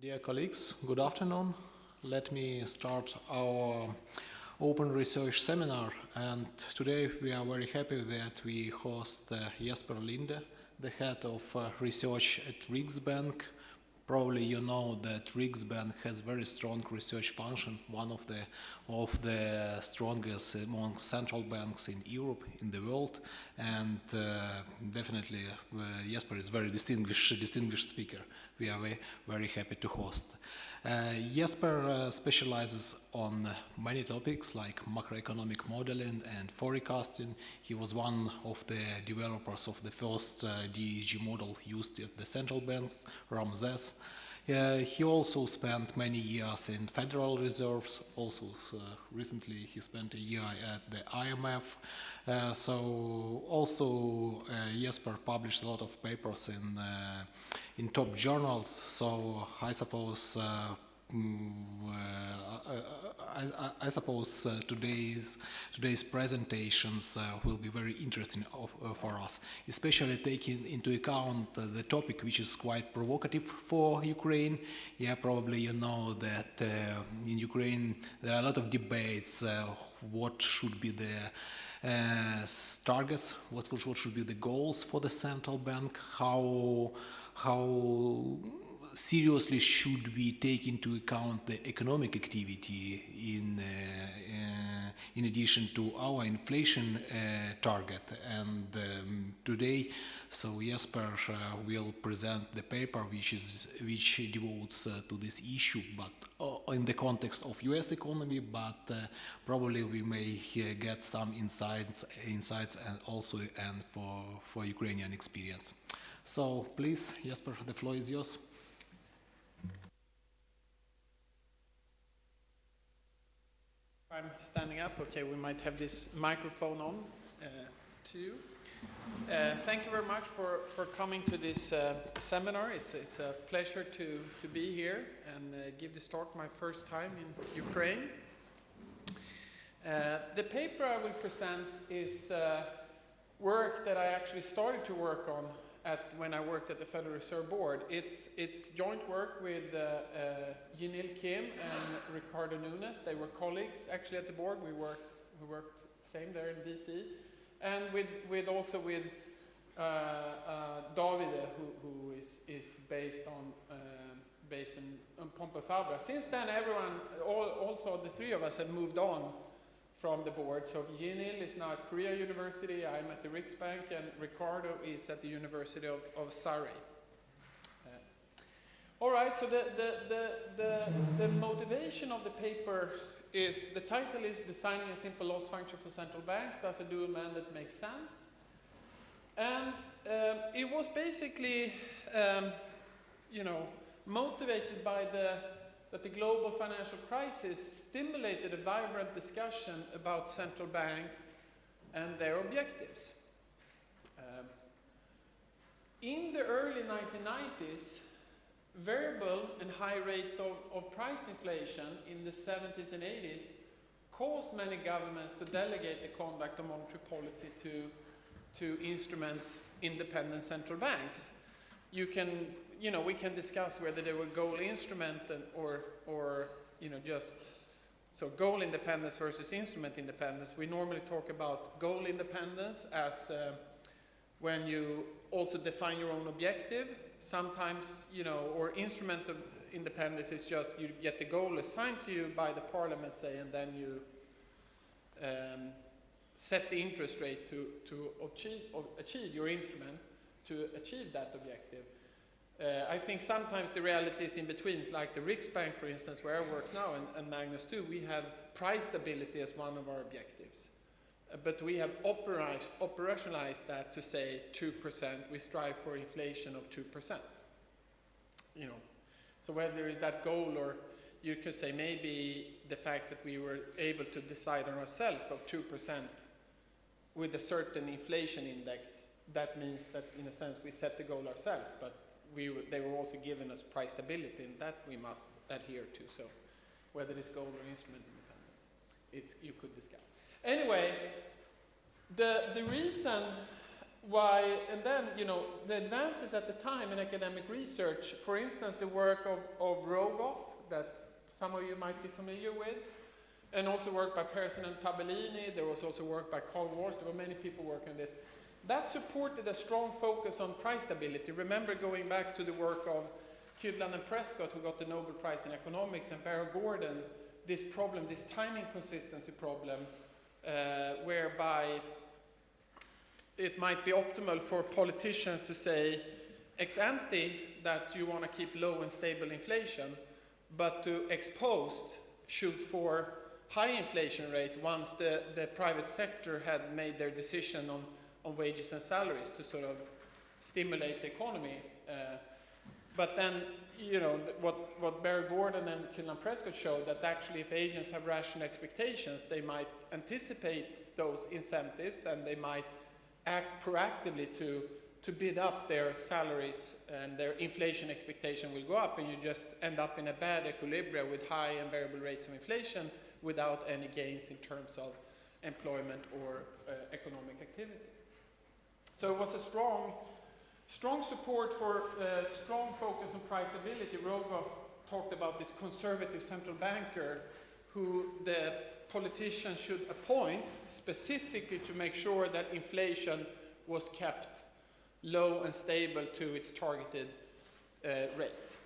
Dear colleagues, good afternoon. Let me start our open research seminar, and today we are very happy that we host Jesper Linde, the head of research at Riksbank. Probably you know that Riksbank has very strong research function, one of the strongest among central banks in Europe, in the world, and definitely Jesper is very distinguished speaker. We are very happy to host. Jesper specializes on many topics like macroeconomic modeling and forecasting. He was one of the developers of the first DESG model used at the central banks, Ramses. He also spent many years in Federal Reserves. Also, recently he spent a year at the IMF. Jesper published a lot of papers in top journals. So I suppose today's presentations will be very interesting for us, especially taking into account the topic which is quite provocative for Ukraine. Yeah, probably you know that in Ukraine there are a lot of debates. What should be the targets? What should be the goals for the central bank? How seriously should we take into account the economic activity in addition to our inflation target? And today, so Jesper will present the paper which devotes to this issue, but in the context of U.S. economy. But probably we may get some insights and also for Ukrainian experience. So please, Jesper, the floor is yours. I'm standing up. Okay, we might have this microphone on too. Thank you very much for coming to this seminar. It's a pleasure to be here and give this talk my first time in Ukraine. The paper I will present is work that I actually started to work on when I worked at the Federal Reserve Board. It's joint work with Kim and Ricardo Nunes. They were colleagues actually at the board. We worked same there in DC, and also with Davide, who is based in Pompe Fabra. Since then, also the three of us have moved on from the board. So Jinil is now at Korea University, I'm at the Riksbank, and Ricardo is at the University of Surrey. All right, so the motivation of the paper is, the title is Designing a Simple Loss Function for Central Banks. Does a dual mandate make sense? And it was basically, motivated by that the global financial crisis stimulated a vibrant discussion about central banks and their objectives. In the early 1990s, variable and high rates of price inflation in the 70s and 80s caused many governments to delegate the conduct of monetary policy to instrument independent central banks. We can discuss whether they were goal instrument or just so goal independence versus instrument independence. We normally talk about goal independence as when you also define your own objective. Sometimes, or instrument of independence is just you get the goal assigned to you by the parliament, say, and then you set the interest rate to achieve your instrument to achieve that objective. I think sometimes the reality is in between, like the Riksbank, for instance, where I work now, and Magnus too, we have price stability as one of our objectives. But we have operationalized that to say 2%, we strive for inflation of 2%. So whether is that goal, or you could say maybe the fact that we were able to decide on ourselves of 2% with a certain inflation index, that means that in a sense we set the goal ourselves, but they were also giving us price stability, and that we must adhere to. So whether it's goal or instrument independence, you could discuss. Anyway, the reason and then, the advances at the time in academic research, for instance, the work of Rogoff, that some of you might be familiar with, and also work by Persson and Tabellini. There was also work by Carl Walsh. There were many people working on this. That supported a strong focus on price stability. Remember going back to the work of Kydland and Prescott, who got the Nobel Prize in Economics, and Barry Gordon, this problem, this time inconsistency problem, whereby it might be optimal for politicians to say ex ante that you want to keep low and stable inflation, but to ex post shoot for high inflation rate once the private sector had made their decision on wages and salaries to sort of stimulate the economy. But then, what Barry Gordon and Kydland Prescott showed, that actually if agents have rational expectations, they might anticipate those incentives and they might act proactively to bid up their salaries, and their inflation expectation will go up, and you just end up in a bad equilibrium with high and variable rates of inflation without any gains in terms of employment or economic activity. So it was a strong support for strong focus on price stability. Rogoff talked about this conservative central banker who the politicians should appoint specifically to make sure that inflation was kept low and stable to its targeted rate.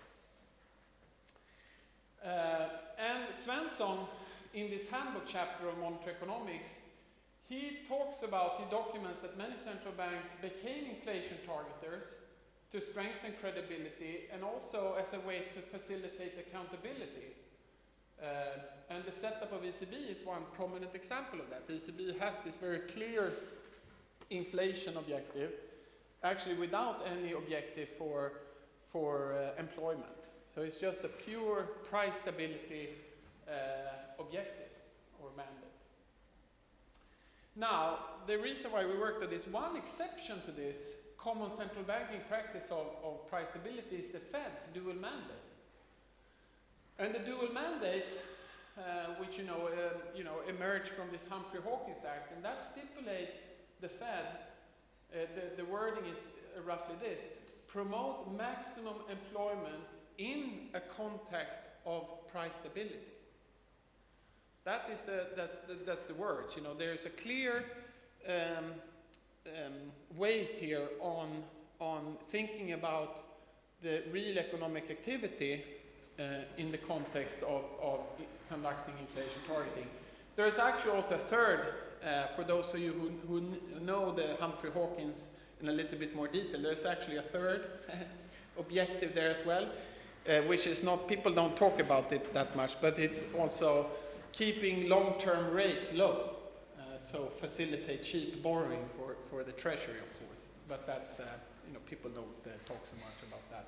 And Svensson, in this handbook chapter of monetary economics, he documents that many central banks became inflation targeters to strengthen credibility and also as a way to facilitate accountability. And the setup of ECB is one prominent example of that. The ECB has this very clear inflation objective, actually without any objective for employment. So it's just a pure price stability objective or mandate. Now, the reason why we worked on this, one exception to this common central banking practice of price stability is the Fed's dual mandate. And the dual mandate, which emerged from this Humphrey-Hawkins Act, and that stipulates the Fed, the wording is roughly this: promote maximum employment in a context of price stability. That's the words. There is a clear weight here on thinking about the real economic activity in the context of conducting inflation targeting. There is actually also a third, for those of you who know the Humphrey-Hawkins in a little bit more detail, there's actually a third objective there as well, which is not, people don't talk about it that much, but it's also keeping long-term rates low, so facilitate cheap borrowing for the treasury, of course. But that's, people don't talk so much about that.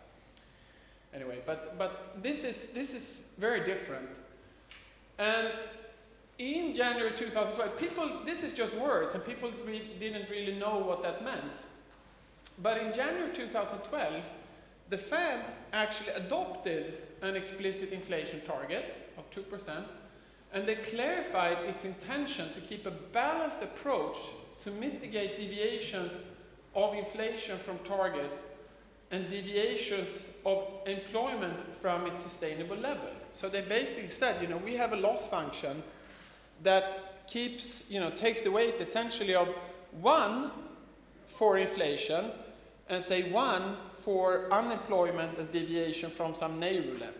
Anyway, but this is very different. And in January 2012, this is just words, and people didn't really know what that meant. But in January 2012, the Fed actually adopted an explicit inflation target of 2%, and they clarified its intention to keep a balanced approach to mitigate deviations of inflation from target and deviations of employment from its sustainable level. So they basically said, we have a loss function that keeps, takes the weight essentially of 1 for inflation and say 1 for unemployment as deviation from some Nehru level.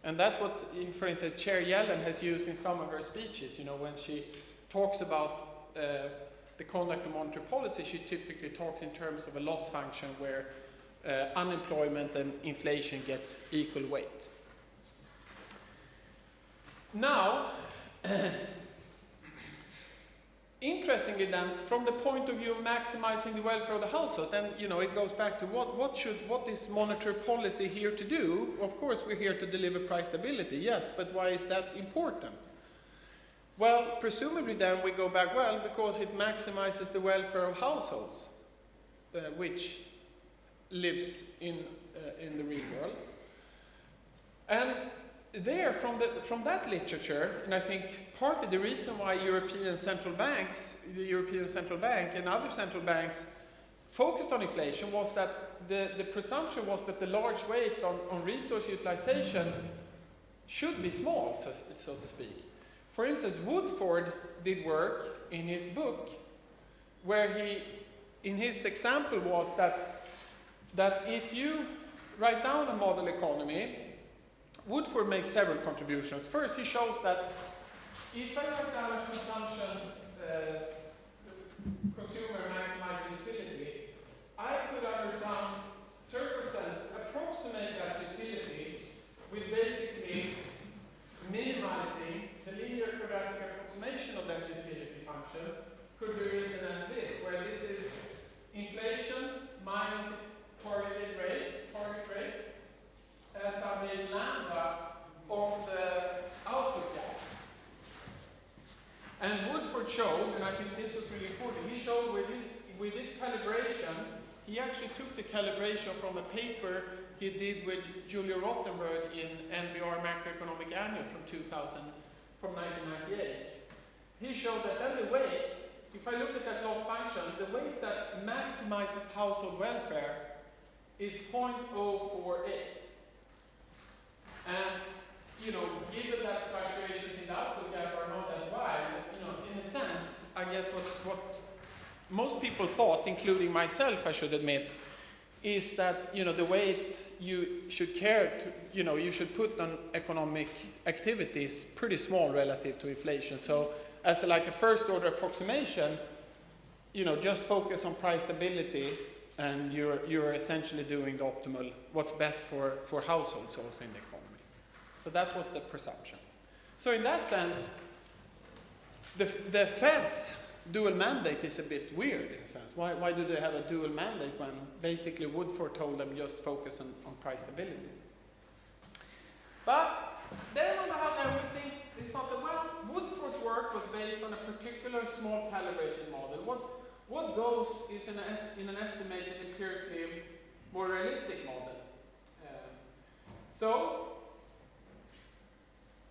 And that's what, for instance, Chair Yellen has used in some of her speeches. When she talks about the conduct of monetary policy, she typically talks in terms of a loss function where unemployment and inflation gets equal weight. Now, interestingly then, from the point of view of maximizing the welfare of the household, then it goes back to what is monetary policy here to do? Of course, we're here to deliver price stability, yes, but why is that important? Well, presumably then we go back, because it maximizes the welfare of households, which lives in the real world. And there, from that literature, and I think partly the reason why the European Central Bank and other central banks focused on inflation was that the presumption was that the large weight on resource utilization should be small, so to speak. For instance, Woodford did work in his book where in his example was that if you write down a model economy, Woodford makes several contributions. First, he shows that if I write down a consumption consumer maximizing utility, I could under some circumstances approximate that utility with basically minimizing the linear quadratic approximation of that utility function could be written as this, where this is inflation minus its target rate, and some lambda of the output gap. And Woodford showed, and I think this was really important, he showed with this calibration, he actually took the calibration from a paper he did with Julia Rothenberg in NBR Macroeconomic Annual from 1998. He showed that then the weight, if I look at that loss function, the weight that maximizes household welfare is 0.048. And, given that fluctuations in the output gap are not that wide, in a sense, I guess what most people thought, including myself, I should admit, is that, the weight you should care to, you should put on economic activities pretty small relative to inflation. So as a first order approximation, just focus on price stability and you're essentially doing the optimal, what's best for households also in the economy. So that was the presumption. So in that sense, the Fed's dual mandate is a bit weird in a sense. Why do they have a dual mandate when basically Woodford told them just focus on price stability? But then on the other hand, we think, we thought that, well, Woodford's work was based on a particular small calibrated model. What goes is in an estimated empirically more realistic model. So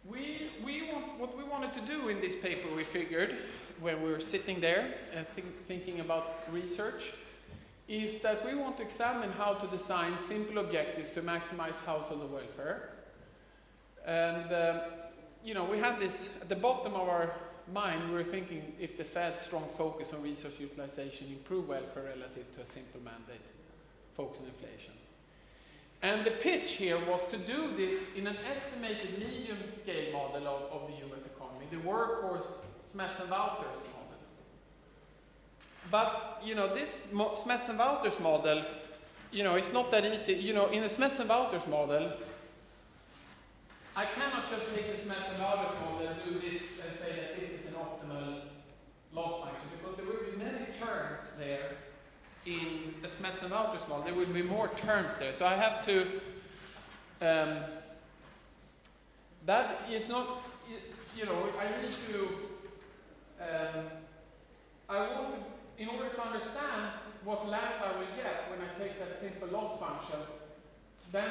what we wanted to do in this paper, we figured, when we were sitting there and thinking about research, is that we want to examine how to design simple objectives to maximize household welfare. And, we had this at the bottom of our mind, we were thinking if the Fed's strong focus on resource utilization improve welfare relative to a simple mandate focus on inflation. And the pitch here was to do this in an estimated medium-scale model of the US economy, the workhorse Smets and Wouters model. But, this Smets and Wouters model, it's not that easy. In the Smets and Wouters model, I cannot just take the Smets and Wouters model and do this and say that this is an optimal loss function, because there will be many terms there in the Smets and Wouters model. There will be more terms there. So I have to, that is not, I need to, I want to, in order to understand what lambda I will get when I take that simple loss function, then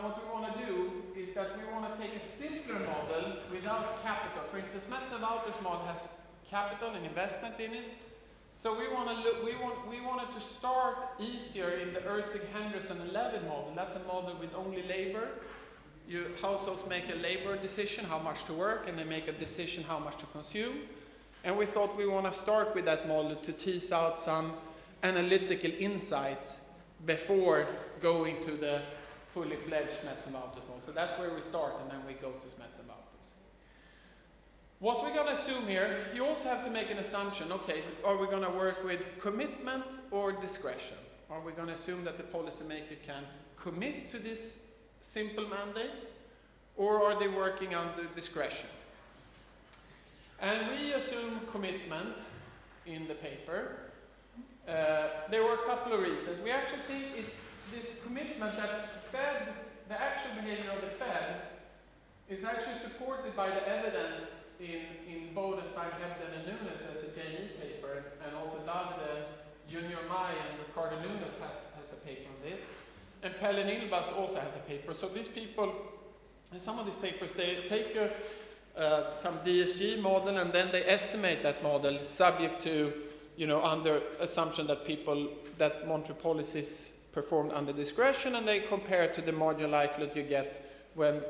what we want to do is that we want to take a simpler model without capital. For instance, Smets and Wouters model has capital and investment in it. So we wanted to start easier in the Erskine-Henderson 11 model. That's a model with only labor. Households make a labor decision, how much to work, and they make a decision how much to consume. And we thought we want to start with that model to tease out some analytical insights before going to the fully fledged Smets and Wouters model. So that's where we start, and then we go to Smets and Wouters. What we're going to assume here, you also have to make an assumption. Okay, are we going to work with commitment or discretion? Are we going to assume that the policymaker can commit to this simple mandate, or are they working under discretion? And we assume commitment in the paper. There were a couple of reasons. We actually think it's this commitment that the actual behavior of the Fed is actually supported by the evidence in Bodestein, Hebden, and Nunes. There's a JE paper, and also Davide, Junior Mai, and Ricardo Nunes has a paper on this. And Pelle Nilbas also has a paper. So these people, in some of these papers, they take some DSG model and then they estimate that model subject to, under assumption that monetary policies performed under discretion, and they compare to the marginal likelihood you get when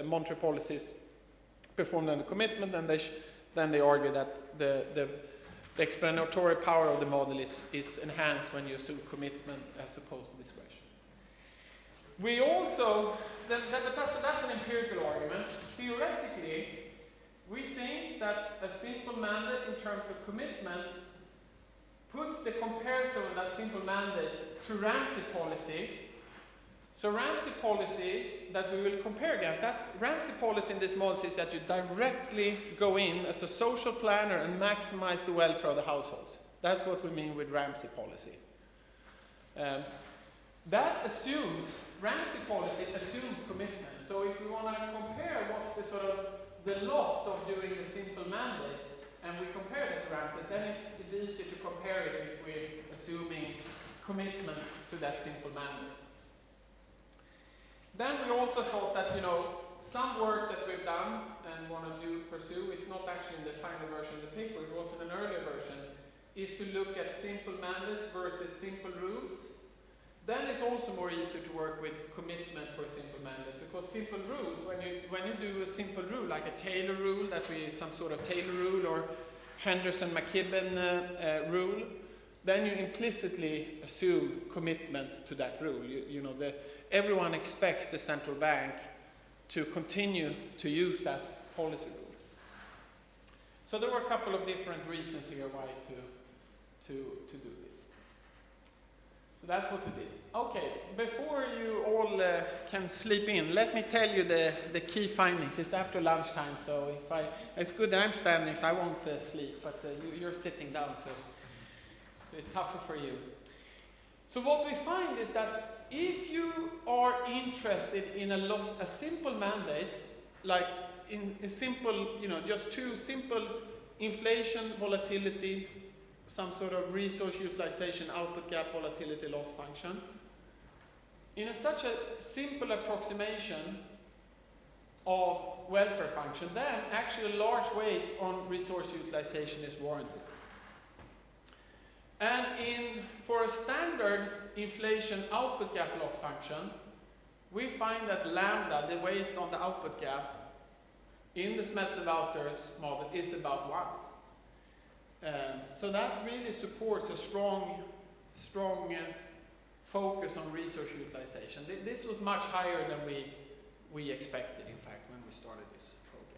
monetary policies performed under commitment, and then they argue that the explanatory power of the model is enhanced when you assume commitment as opposed to discretion. We also, that's an empirical argument. Theoretically, we think that a simple mandate in terms of commitment puts the comparison of that simple mandate to Ramsey policy. So Ramsey policy that we will compare against, that's Ramsey policy in this model is that you directly go in as a social planner and maximize the welfare of the households. That's what we mean with Ramsey policy. That assumes, Ramsey policy assumes commitment. So if we want to compare what's the loss of doing the simple mandate, and we compare it to Ramsey, then it's easy to compare it if we're assuming commitment to that simple mandate. Then we also thought that, some work that we've done and want to pursue, it's not actually in the final version of the paper, it was in an earlier version, is to look at simple mandates versus simple rules. Then it's also more easy to work with commitment for a simple mandate, because simple rules, when you do a simple rule, like a Taylor rule, that we some sort of Taylor rule or Henderson-McKibben rule, then you implicitly assume commitment to that rule. Everyone expects the central bank to continue to use that policy rule. So there were a couple of different reasons here why to do this. So that's what we did. Okay, before you all can sleep in, let me tell you the key findings. It's after lunchtime, so it's good that I'm standing, so I won't sleep, but you're sitting down, so it's tougher for you. So what we find is that if you are interested in a simple mandate, like in a simple, just two simple inflation, volatility, some sort of resource utilization, output gap, volatility, loss function, in such a simple approximation of welfare function, then actually a large weight on resource utilization is warranted. And for a standard inflation output gap loss function, we find that lambda, the weight on the output gap, in the Smeltzer-Wouters model is about 1. So that really supports a strong focus on resource utilization. This was much higher than we expected, in fact, when we started this project.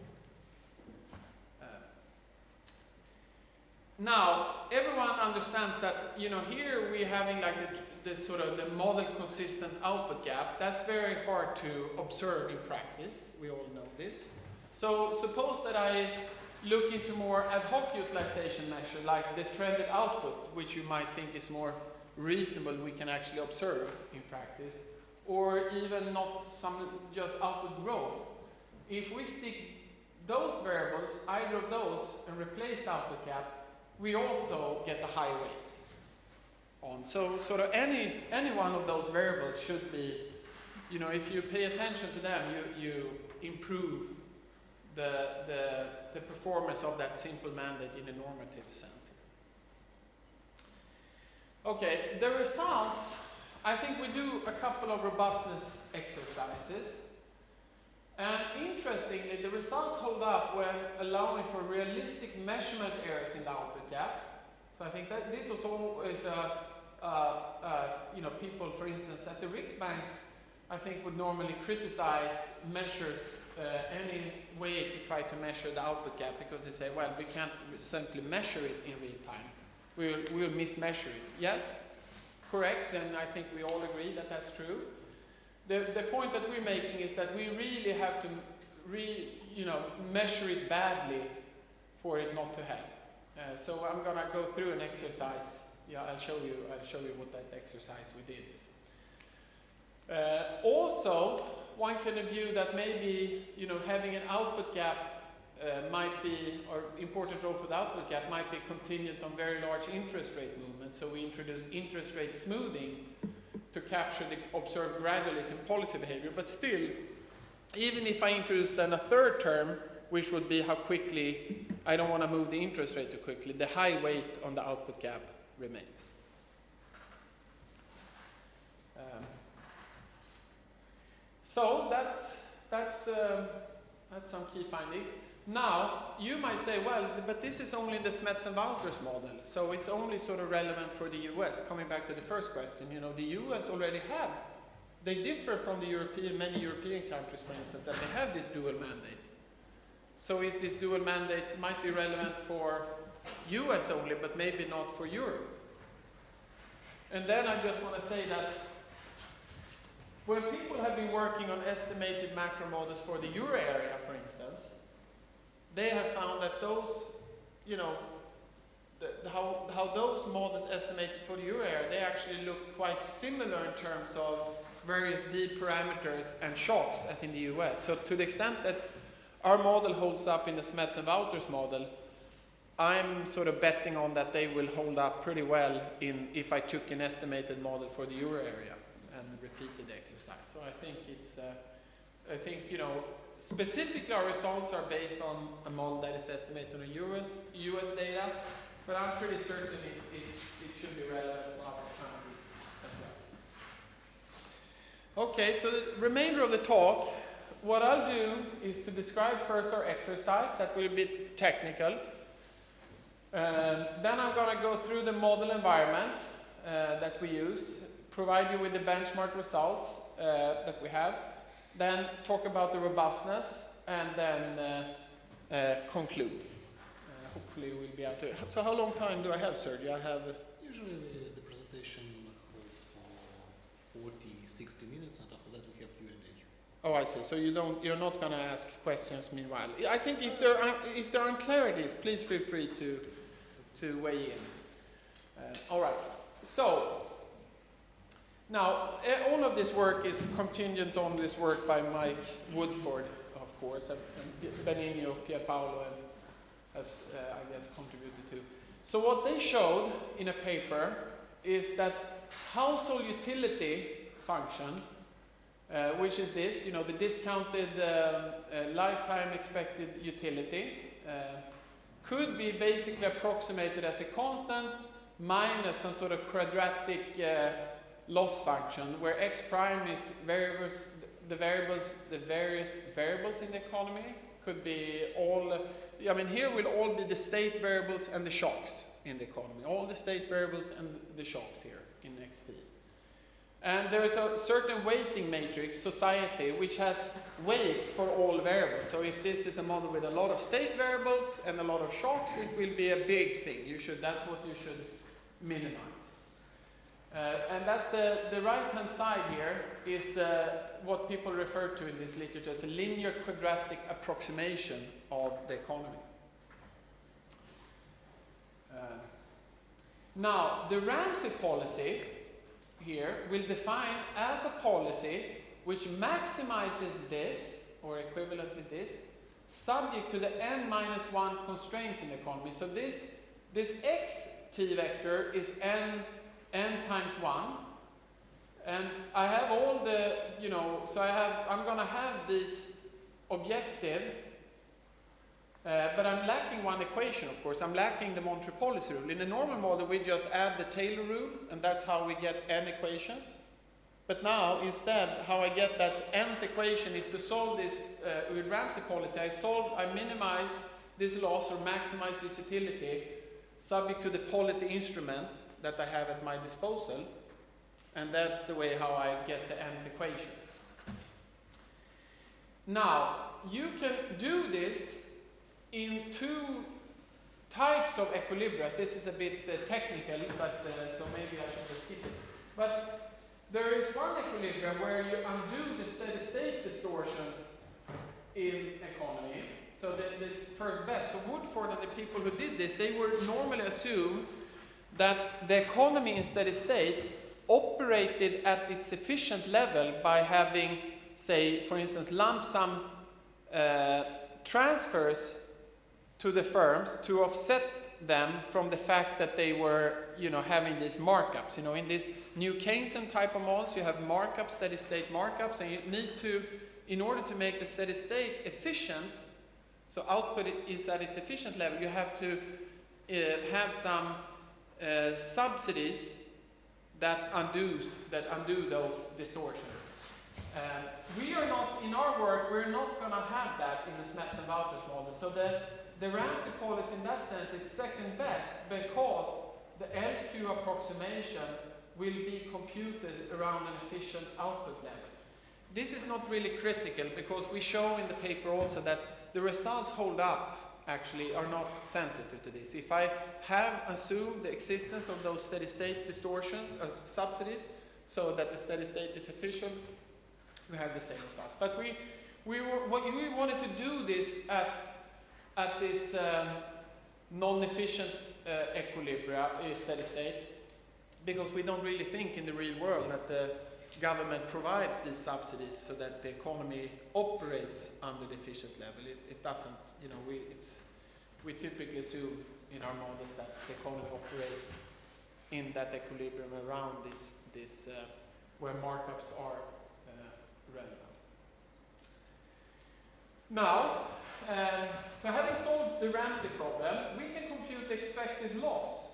Now, everyone understands that, here we're having like the model consistent output gap. That's very hard to observe in practice. We all know this. So suppose that I look into more ad hoc utilization measure, like the trended output, which you might think is more reasonable, we can actually observe in practice, or even not just output growth. If we stick those variables, either of those, and replace the output gap, we also get a high weight on. So any one of those variables should be, if you pay attention to them, you improve the performance of that simple mandate in a normative sense. Okay, the results, I think we do a couple of robustness exercises. And interestingly, the results hold up when allowing for realistic measurement errors in the output gap. So I think that this was always, people, for instance, at the Riksbank, I think would normally criticize measures any way to try to measure the output gap, because they say, well, we can't simply measure it in real time. We will mismeasure it. Yes, correct, then I think we all agree that that's true. The point that we're making is that we really have to measure it badly for it not to help. So I'm going to go through an exercise. Yeah, I'll show you what that exercise we did is. Also, one can view that maybe having an output gap might be, or important role for the output gap might be contingent on very large interest rate movements. So we introduce interest rate smoothing to capture the observed gradualism in policy behavior. But still, even if I introduce then a third term which would be how quickly, I don't want to move the interest rate too quickly, the high weight on the output gap remains. So that's some key findings. Now, you might say, well, but this is only the Smets and Wouters model, so it's only sort of relevant for the US. Coming back to the first question, you know, the US already have, they differ from the many European countries, for instance, that they have this dual mandate. So is this dual mandate might be relevant for US only, but maybe not for Europe? And then I just want to say that when people have been working on estimated macro models for the euro area, for instance, they have found that those, you know, how those models estimated for the euro area, they actually look quite similar in terms of various D parameters and shocks as in the US. So to the extent that our model holds up in the Smets and Wouters model, I'm sort of betting on that they will hold up pretty well if I took an estimated model for the euro area and repeated the exercise. So I think it's, you know, specifically our results are based on a model that is estimated on US data, but I'm pretty certain it should be relevant for other countries as well. Okay, so the remainder of the talk, what I'll do is to describe first our exercise. That will be technical. Then I'm going to go through the model environment that we use, provide you with the benchmark results that we have, then talk about the robustness, and then conclude. Hopefully we'll be able to. So how long time do I have, Sergio? I have... Usually the presentation holds for 40, 60 minutes, and after that we have Q&A. Oh, I see. So you're not going to ask questions meanwhile. I think if there are unclarities, please feel free to weigh in. All right. So now all of this work is contingent on this work by Mike Woodford, of course, and Benigno Pierpaolo has, I guess, contributed to. So what they showed in a paper is that household utility function, which is this, you know, the discounted lifetime expected utility, could be basically approximated as a constant minus some sort of quadratic loss function, where x prime is the various variables in the economy. Could be all, I mean, here will all be the state variables and the shocks in the economy. All the state variables and the shocks here in XT. And there is a certain weighting matrix, society, which has weights for all variables. So if this is a model with a lot of state variables and a lot of shocks, it will be a big thing. That's what you should minimize. And that's the right-hand side here is what people refer to in this literature as a linear quadratic approximation of the economy. Now, the Ramsey policy here will define as a policy which maximizes this, or equivalently this, subject to the n-1 constraints in the economy. So this x t vector is n times 1, and I have all the, you know, so I'm going to have this objective, but I'm lacking one equation, of course. I'm lacking the Montre policy rule. In a normal model, we just add the Taylor rule, and that's how we get n equations. But now, instead, how I get that nth equation is to solve this with Ramsey policy. I minimize this loss or maximize this utility subject to the policy instrument that I have at my disposal, and that's the way how I get the nth equation. Now, you can do this in two types of equilibria. This is a bit technical, but so maybe I should just skip it. But there is one equilibrium where you undo the steady state distortions in economy. So this first best. So Woodford and the people who did this, they would normally assume that the economy in steady state operated at its efficient level by having, say, for instance, lump sum transfers to the firms to offset them from the fact that they were, you know, having these markups. You know, in this new Keynesian type of models, you have markups, steady state markups, and you need to, in order to make the steady state efficient, So output is at its efficient level. You have to have some subsidies that undo those distortions. We are not, in our work, we're not going to have that in the Smets and Wouters model. So the Ramsey policy in that sense is second best because the LQ approximation will be computed around an efficient output level. This is not really critical because we show in the paper also that the results hold up actually are not sensitive to this. If I have assumed the existence of those steady state distortions as subsidies so that the steady state is efficient, we have the same result. But we wanted to do this at this non-efficient equilibria steady state because we don't really think in the real world that the government provides these subsidies so that the economy operates under the efficient level. It doesn't, you know, we typically assume in our models that the economy operates in that equilibrium around this where markups are relevant. Now, so having solved the Ramsey problem, we can compute the expected loss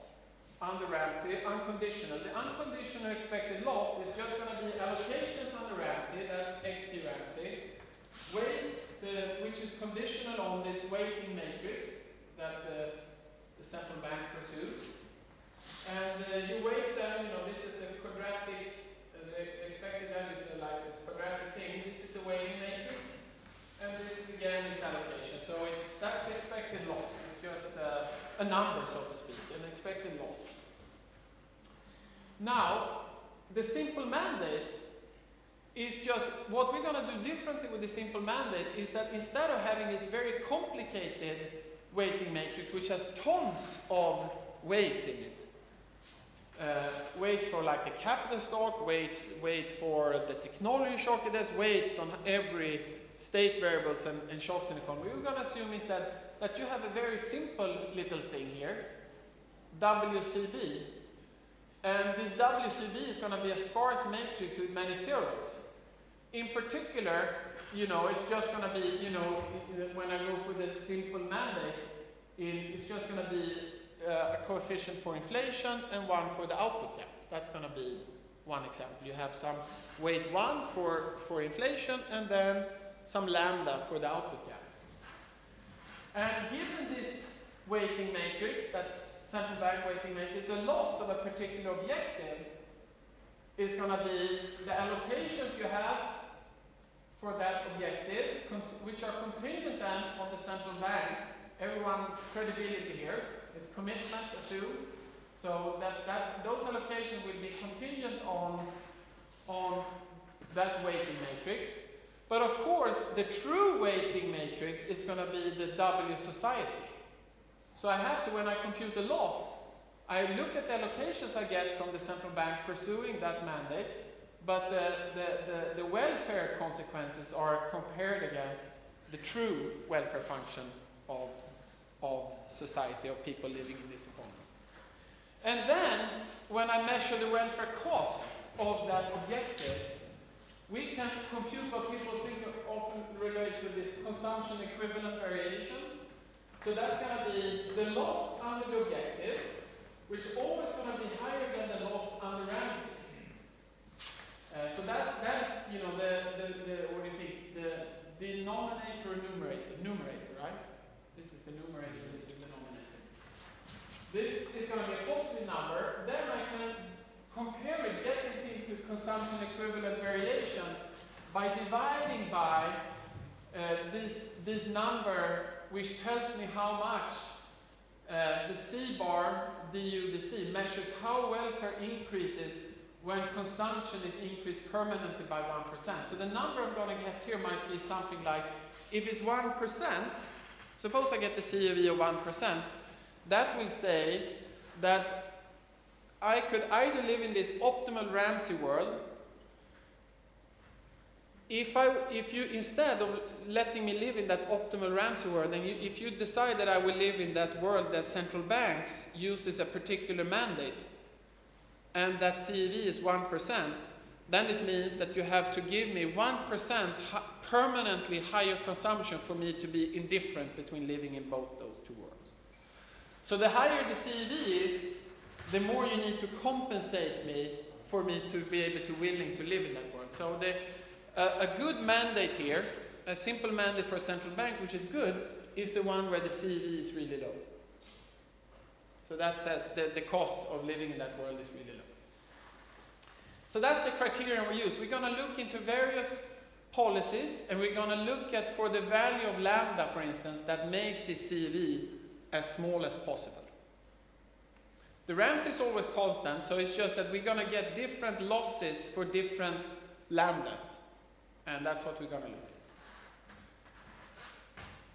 under Ramsey unconditional. The unconditional expected loss is just going to be allocations under Ramsey, that's XT Ramsey, weight, which is conditional on this weighting matrix that the central bank pursues. And you weight them, you know, this is a quadratic, the expected values are like this quadratic thing. This is the weighting matrix, and this is again this allocation. So that's the expected loss. It's just a number, so to speak, an expected loss. Now, the simple mandate is just, what we're going to do differently with the simple mandate is that instead of having this very complicated weighting matrix, which has tons of weights in it, weights for like the capital stock, weight for the technology shock, it has weights on every state variables and shocks in the economy. What we're going to assume is that you have a very simple little thing here, WCB. And this WCB is going to be a sparse matrix with many zeros. In particular, you know, it's just going to be, you know, when I go for the simple mandate, it's just going to be a coefficient for inflation and one for the output gap. That's going to be one example. You have some weight 1 for inflation and then some lambda for the output gap. And given this weighting matrix, that's central bank weighting matrix, the loss of a particular objective is going to be the allocations you have for that objective, which are contingent then on the central bank, everyone's credibility here, its commitment assumed, so that those allocations will be contingent on that weighting matrix. But of course, the true weighting matrix is going to be the W society. So I have to, when I compute the loss, I look at the allocations I get from the central bank pursuing that mandate, but the welfare consequences are compared against the true welfare function of society, of people living in this economy. And then, when I measure the welfare cost of that objective, we can compute what people think often relate to this consumption equivalent variation. So that's going to be the loss under the objective, which is always going to be higher than the loss under Ramsey. So that's, you know, what do you think, the denominator or numerator, right? This is the numerator, this is the denominator. This is going to be a positive number. Then I can compare it, get it into consumption equivalent variation by dividing by this number, which tells me how much the C bar du dc measures how welfare increases when consumption is increased permanently by 1%. So the number I'm going to get here might be something like, if it's 1%, suppose I get the CEV of 1%, that will say that I could either live in this optimal Ramsey world. If you, instead of letting me live in that optimal Ramsey world, and if you decide that I will live in that world that central banks uses a particular mandate, and that CEV is 1%, then it means that you have to give me 1% permanently higher consumption for me to be indifferent between living in both those two worlds. So the higher the CEV is, the more you need to compensate me for me to be able to willing to live in that world. So a good mandate here, a simple mandate for a central bank, which is good, is the one where the CEV is really low. So that says the cost of living in that world is really low. So that's the criterion we use. We're going to look into various policies, and we're going to look at for the value of lambda, for instance, that makes the CEV as small as possible. The Ramsey is always constant, so it's just that we're going to get different losses for different lambdas. And that's what we're going to look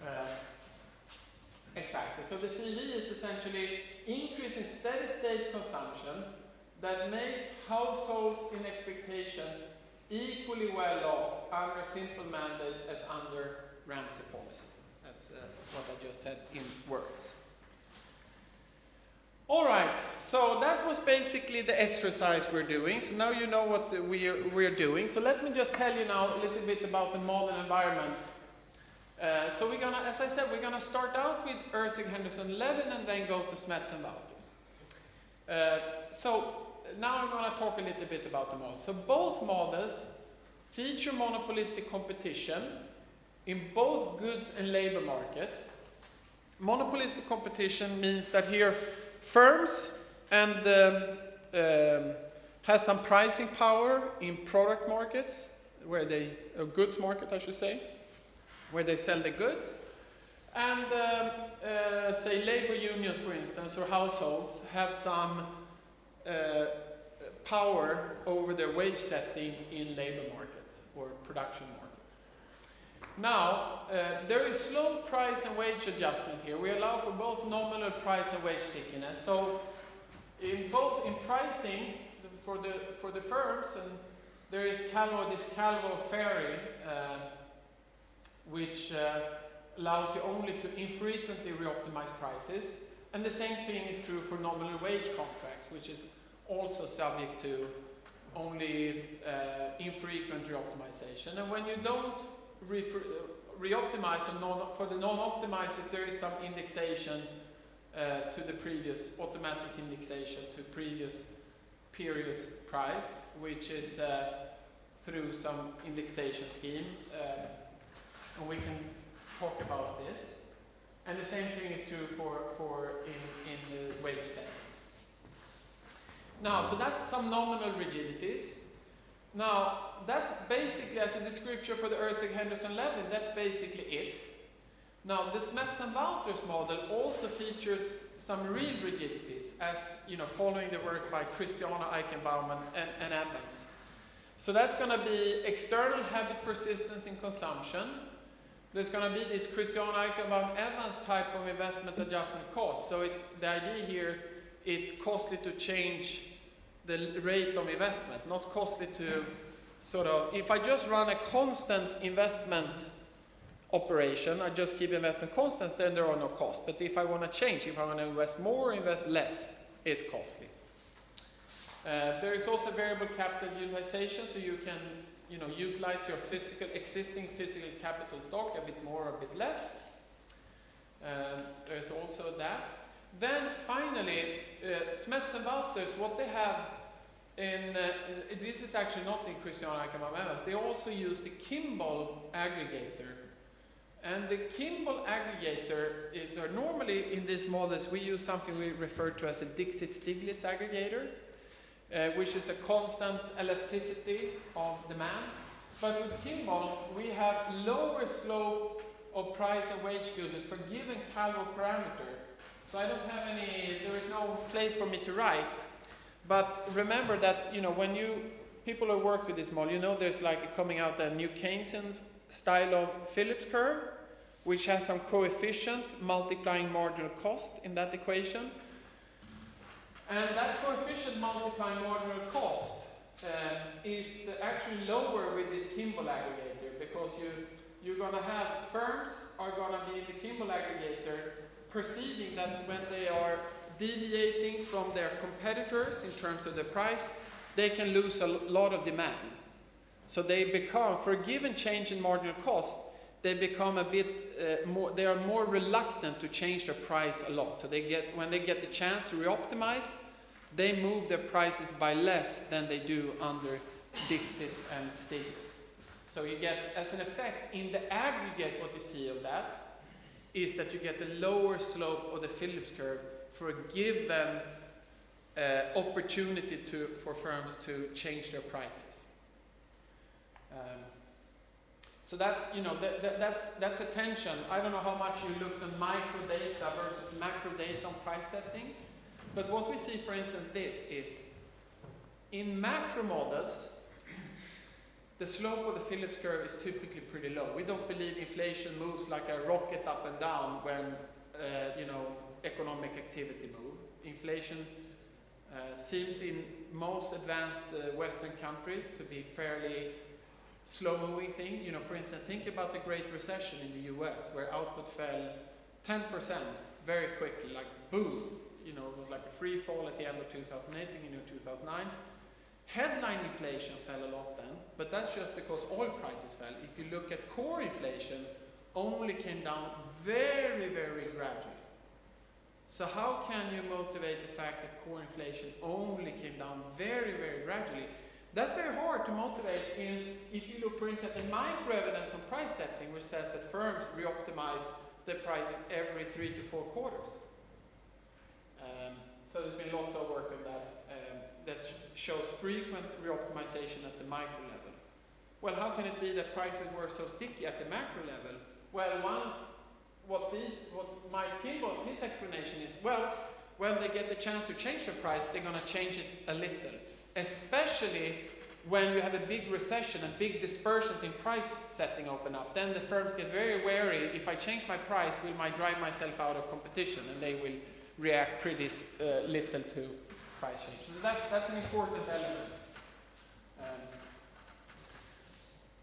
at. Exactly. So the CEV is essentially increase in steady state consumption that make households in expectation equally well off under simple mandate as under Ramsey policy. That's what I just said in words. All right, so that was basically the exercise we're doing. So now you know what we're doing. So let me just tell you now a little bit about the model environments. So we're gonna, as I said, we're gonna start out with Erskine Henderson Levin and then go to Smets and Wouters. So now I'm gonna talk a little bit about the models. So both models feature monopolistic competition in both goods and labor markets. Monopolistic competition means that here firms and has some pricing power in product markets, where they, goods market I should say, where they sell the goods. And say labor unions, for instance, or households have some power over their wage setting in labor markets or production markets. Now, there is slow price and wage adjustment here. We allow for both nominal price and wage stickiness. So in pricing for the firms, and there is this Calvo ferry, which allows you only to infrequently reoptimize prices. And the same thing is true for nominal wage contracts, which is also subject to only infrequent reoptimization. And when you don't reoptimize for the non-optimized, there is some indexation to the previous, automatic indexation to previous period's price, which is through some indexation scheme. And we can talk about this. And the same thing is true for in the wage setting. Now, so that's some nominal rigidities. Now, that's basically, as a description for the Erskine Henderson Levin, that's basically it. Now, the Smets and Wouters model also features some real rigidities, as you know, following the work by Christiana Eichenbaum and Evans. So that's going to be external habit persistence in consumption. There's going to be this Christiana Eichenbaum Evans type of investment adjustment cost. So it's the idea here, it's costly to change the rate of investment, not costly to sort of, if I just run a constant investment operation, I just keep investment constant, then there are no costs. But if I want to change, if I want to invest more, invest less, it's costly. There is also variable capital utilization, so you can utilize your existing physical capital stock a bit more or a bit less. There's also that. Then finally, Smets and Wouters, what they have in, this is actually not in Christiana Eichenbaum Evans, they also use the Kimball aggregator. And the Kimball aggregator, normally in these models we use something we refer to as a Dixit-Stiglitz aggregator, which is a constant elasticity of demand. But with Kimball, we have lower slope of price and wage goodness for given Calvo parameter. So I don't have there is no place for me to write. But remember that, when people who work with this model, there's like coming out a new Keynesian style of Phillips curve, which has some coefficient multiplying marginal cost in that equation. And that coefficient multiplying marginal cost is actually lower with this Kimball aggregator, because you're going to have firms are going to be in the Kimball aggregator perceiving that when they are deviating from their competitors in terms of the price they can lose a lot of demand. So they become, for a given change in marginal cost, they become a bit more, they are more reluctant to change their price a lot. So when they get the chance to reoptimize, they move their prices by less than they do under Dixit and Stiglitz. So you get, as an effect, in the aggregate, what you see of that is that you get the lower slope of the Phillips curve for a given opportunity for firms to change their prices. So that's, that's attention. I don't know how much you looked at micro data versus macro data on price setting, but what we see, for instance, this is in macro models, the slope of the Phillips curve is typically pretty low. We don't believe inflation moves like a rocket up and down when, economic activity moves. Inflation seems in most advanced Western countries to be fairly slow-moving thing. For instance, think about the Great Recession in the US, where output fell 10% very quickly, like boom. It was like a free fall at the end of 2008, beginning of 2009. Headline inflation fell a lot then, but that's just because oil prices fell. If you look at core inflation, only came down very, very gradually. So how can you motivate the fact that core inflation only came down very, very gradually? That's very hard to motivate if you look, for instance, at the micro evidence on price setting, which says that firms reoptimize their prices every 3 to 4 quarters. So there's been lots of work on that that shows frequent reoptimization at the micro level. Well, how can it be that prices were so sticky at the macro level? Well, what Miles Kimball's, his explanation is, when they get the chance to change the price, they're going to change it a little. Especially when you have a big recession and big dispersions in price setting open up. Then the firms get very wary, if I change my price, will I drive myself out of competition? And they will react pretty little to price change. So that's an important element.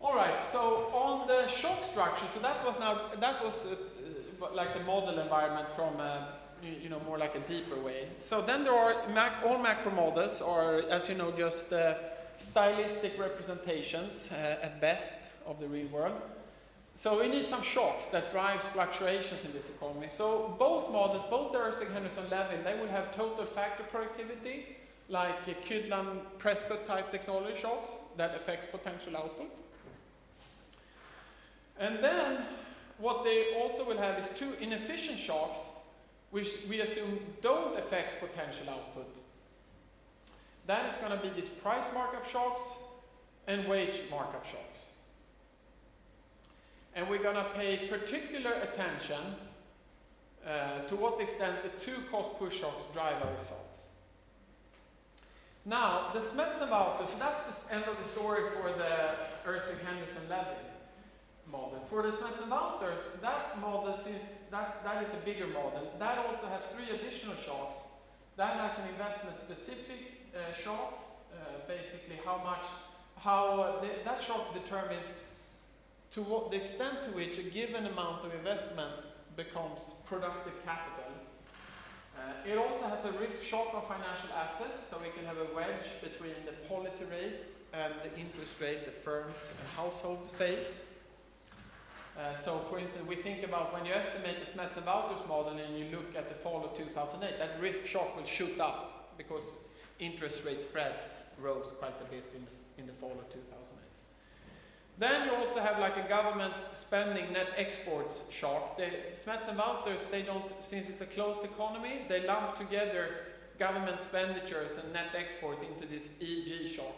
All right, so on the shock structure, so that was like the model environment from more like a deeper way. So then there are all macro models are, as you know, just stylistic representations at best of the real world. So we need some shocks that drives fluctuations in this economy. So both models, both the Erskine Henderson Levin, they will have total factor productivity, like Kydland-Prescott type technology shocks that affects potential output. And then what they also will have is 2 inefficient shocks, which we assume don't affect potential output. That is going to be these price markup shocks and wage markup shocks. And we're going to pay particular attention to what extent the 2 cost push shocks drive our results. Now, the Smets-Wouters, so that's the end of the story for the Erskine Henderson Levin model. For the Smets-Wouters, that model, since that is a bigger model, that also has 3 additional shocks. That has an investment-specific shock, basically that shock determines to what the extent to which a given amount of investment becomes productive capital. It also has a risk shock of financial assets, so we can have a wedge between the policy rate and the interest rate the firms and households face. So for instance, we think about when you estimate the Smets-Wouters model and you look at the fall of 2008, that risk shock will shoot up because interest rate spreads rose quite a bit in the fall of 2008. Then you also have like a government spending net exports shock. The Smets-Wouters, they don't, since it's a closed economy, they lump together government expenditures and net exports into this EG shock.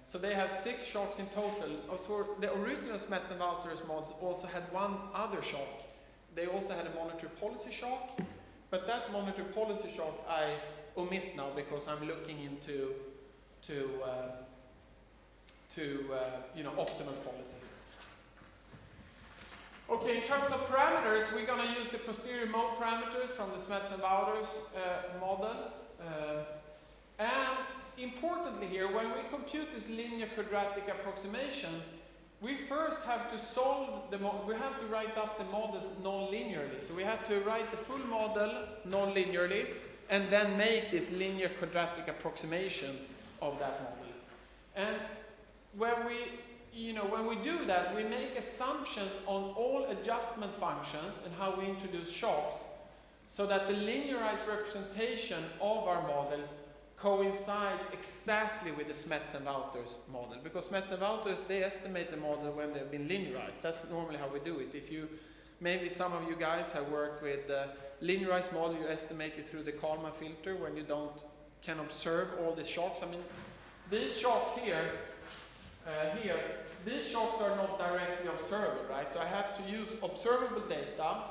So they have 6 shocks in total. Also, the original Smets-Wouters models also had one other shock. They also had a monetary policy shock, but that monetary policy shock I omit now because I'm looking into optimal policy. Okay, in terms of parameters, we're going to use the posterior mode parameters from the Smets-Wouters model. And importantly here, when we compute this linear quadratic approximation, we first have to solve the model. We have to write up the models non-linearly. So we have to write the full model non-linearly and then make this linear quadratic approximation of that model. And when we do that, we make assumptions on all adjustment functions and how we introduce shocks, so that the linearized representation of our model coincides exactly with the Smets and Wouters model. Because Smets and Wouters, they estimate the model when they've been linearized. That's normally how we do it. Maybe some of you guys have worked with the linearized model, you estimate it through the Kalman filter when you can observe all the shocks. I mean, these shocks here, these shocks are not directly observable, right? So I have to use observable data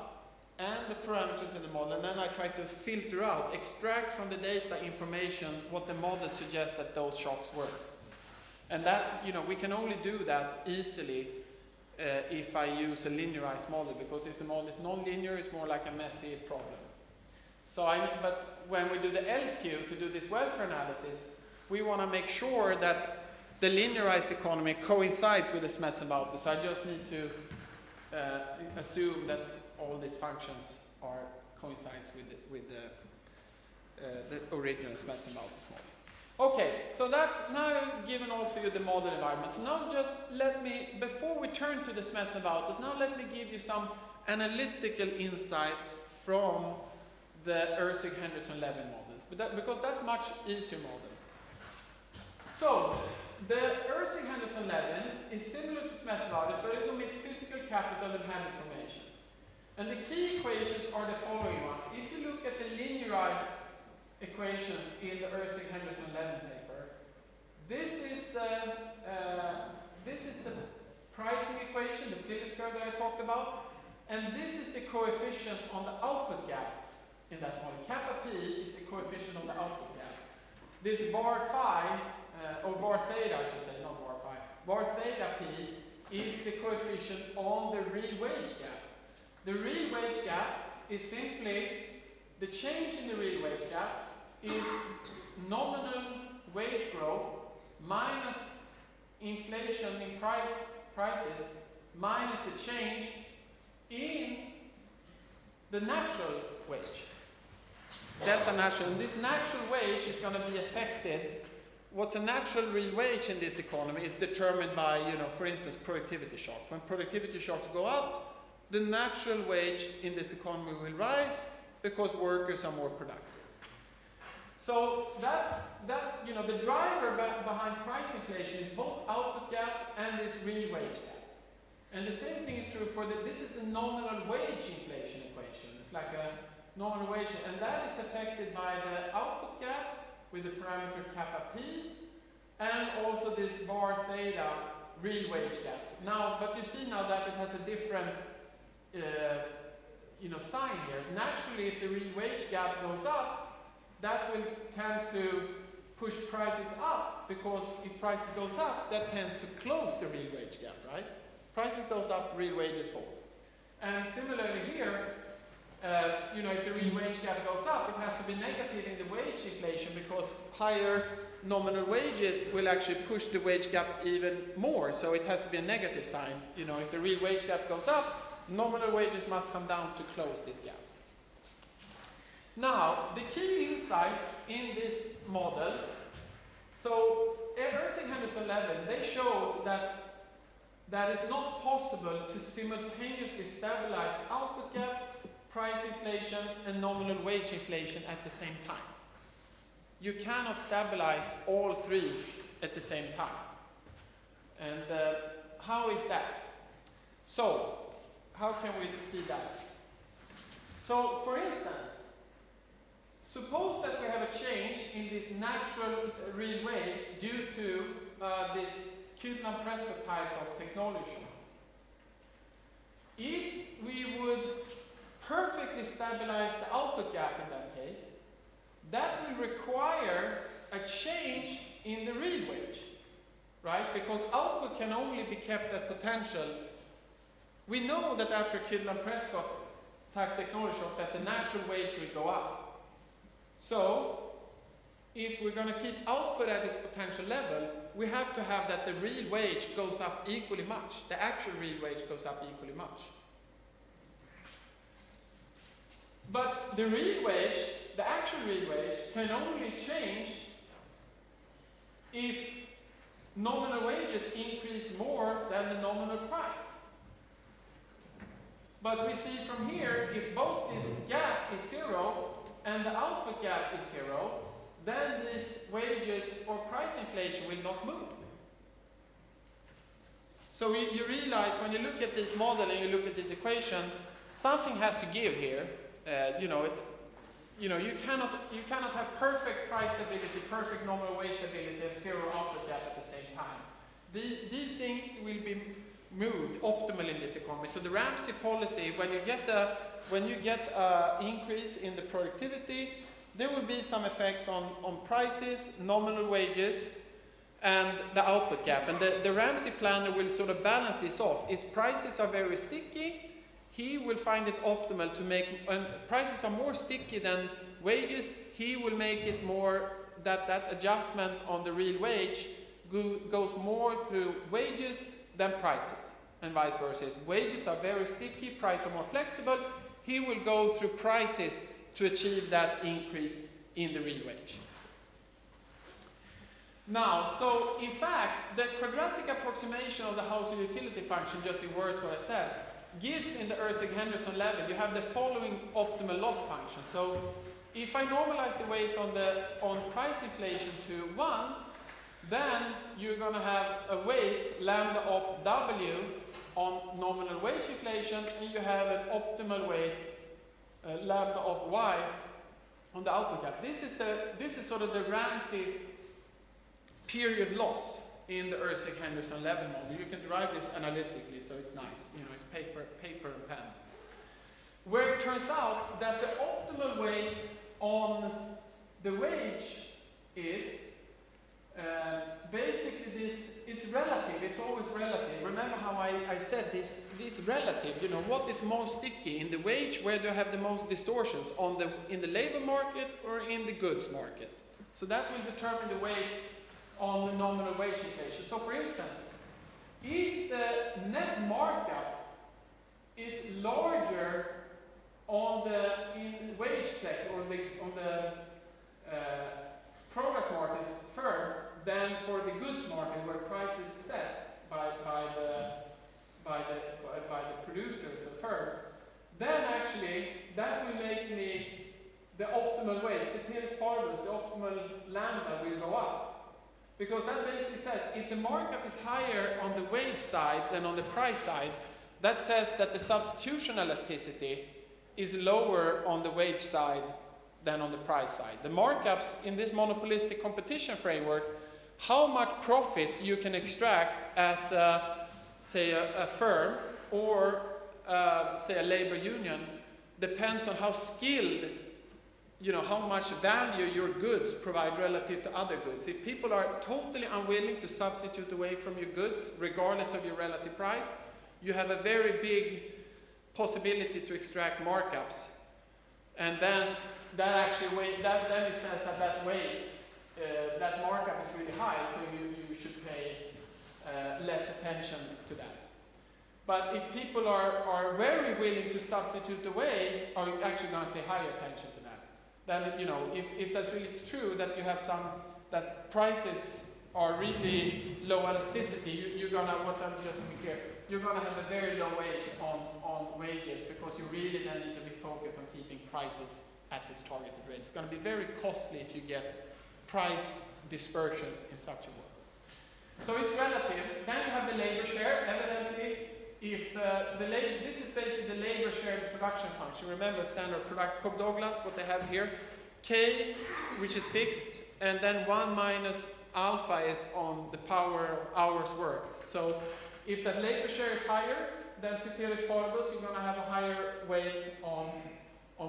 and the parameters in the model, and then I try to filter out, extract from the data information what the model suggests that those shocks were. And that, we can only do that easily if I use a linearized model, because if the model is non-linear, it's more like a messy problem. But when we do the LQ to do this welfare analysis, we want to make sure that the linearized economy coincides with the Smets and Wouters. So I just need to assume that all these functions coincides with the original Smets and Wouters model. Okay, so that now I've given also you the model environment. So now just let me, before we turn to the Smets and Wouters, now let me give you some analytical insights from the Erskine-Henderson-Levin models, because that's much easier model. So the Erskine-Henderson-Levin is similar to Smets and Wouters, but it omits physical capital and hand information. And the key equations are the following ones. If you look at the linearized equations in the Erskine-Henderson-Levin paper, this is the pricing equation, the Phillips curve that I talked about, and this is the coefficient on the output gap in that model. Kappa P is the coefficient on the output gap. This bar phi, or bar theta I should say, not bar phi, bar theta P is the coefficient on the real wage gap. The real wage gap is simply the change in the real wage gap is nominal wage growth minus inflation in prices minus the change in the natural wage. Delta natural. And this natural wage is going to be affected. What's a natural real wage in this economy is determined by, for instance, productivity shocks. When productivity shocks go up, the natural wage in this economy will rise because workers are more productive. So the driver behind price inflation is both output gap and this real wage gap. And the same thing is true for this is a nominal wage inflation equation. It's like a nominal wage, and that is affected by the output gap with the parameter kappa P, and also this bar theta real wage gap. Now, but you see now that it has a different sign here. Naturally, if the real wage gap goes up, that will tend to push prices up, because if prices goes up, that tends to close the real wage gap, right? Prices goes up, real wages fall. And similarly here, if the real wage gap goes up, it has to be negative in the wage inflation, because higher nominal wages will actually push the wage gap even more. So it has to be a negative sign. If the real wage gap goes up, nominal wages must come down to close this gap. Now, the key insights in this model, so Erskine-Henderson-Levin, they show that it's not possible to simultaneously stabilize output gap, price inflation, and nominal wage inflation at the same time. You cannot stabilize all three at the same time. And how is that? So, how can we see that? So, for instance, suppose that we have a change in this natural real wage due to this Kydland-Prescott type of technology. If we would perfectly stabilize the output gap in that case, that will require a change in the real wage, right? Because output can only be kept at potential. We know that after Kydland-Prescott type technology shock that the natural wage will go up. So, if we're going to keep output at its potential level, we have to have that the real wage goes up equally much. The actual real wage goes up equally much. But the real wage, the actual real wage, can only change if nominal wages increase more than the nominal price. But we see from here, if both this gap is zero and the output gap is zero, then this wages or price inflation will not move. So you realize when you look at this model and you look at this equation, something has to give here. You cannot have perfect price stability, perfect nominal wage stability, and zero output gap at the same time. These things will be moved optimally in this economy. So the Ramsey policy, when you get increase in the productivity, there will be some effects on prices, nominal wages, and the output gap. And the Ramsey planner will sort of balance this off. If prices are very sticky, he will find it optimal to make, when prices are more sticky than wages, he will make it more that adjustment on the real wage goes more through wages than prices, and vice versa. Wages are very sticky, prices are more flexible. He will go through prices to achieve that increase in the real wage. Now, so in fact, the quadratic approximation of the household utility function, just in words what I said, gives in the Erskine-Henderson level, you have the following optimal loss function. So if I normalize the weight on price inflation to 1, then you're going to have a weight lambda op W on nominal wage inflation, and you have an optimal weight lambda op Y on the output gap. This is sort of the Ramsey period loss in the Erskine-Henderson level model. You can derive this analytically, so it's nice. It's paper and pen. Where it turns out that the optimal weight on the wage is basically this. It's relative. It's always relative. Remember how I said this? It's relative. What is most sticky in the wage? Where do you have the most distortions in the labor market or in the goods market? So that will determine the weight on the nominal wage inflation. So for instance, if the net markup is larger on the wage sector, on the product market first, than for the goods market where price is set by the producers at first, then actually that will make me the optimal weight. Ceteris paribus, the optimal lambda will go up. Because that basically says if the markup is higher on the wage side than on the price side, that says that the substitution elasticity is lower on the wage side than on the price side. The markups in this monopolistic competition framework, how much profits you can extract as, say, a firm or, say, a labor union, depends on how skilled, how much value your goods provide relative to other goods. If people are totally unwilling to substitute away from your goods, regardless of your relative price, you have a very big possibility to extract markups. And then that actually then it says that weight, that markup is really high, so you should pay less attention to that. But if people are very willing to substitute away, are you actually going to pay higher attention to that? Then, if that's really true, that you have that prices are really low elasticity, you're going to, just to be clear, you're going to have a very low weight on wages, because you really then need to be focused on keeping prices at this targeted rate. It's going to be very costly if you get price dispersions in such a way. So it's relative. Then you have the labor share. Evidently, if this is basically the labor share production function. Remember standard product Cobb-Douglas, what they have here. K, which is fixed, and then 1 minus alpha is on the power of hours worked. So if that labor share is higher than ceteris paribus, you're going to have a higher weight on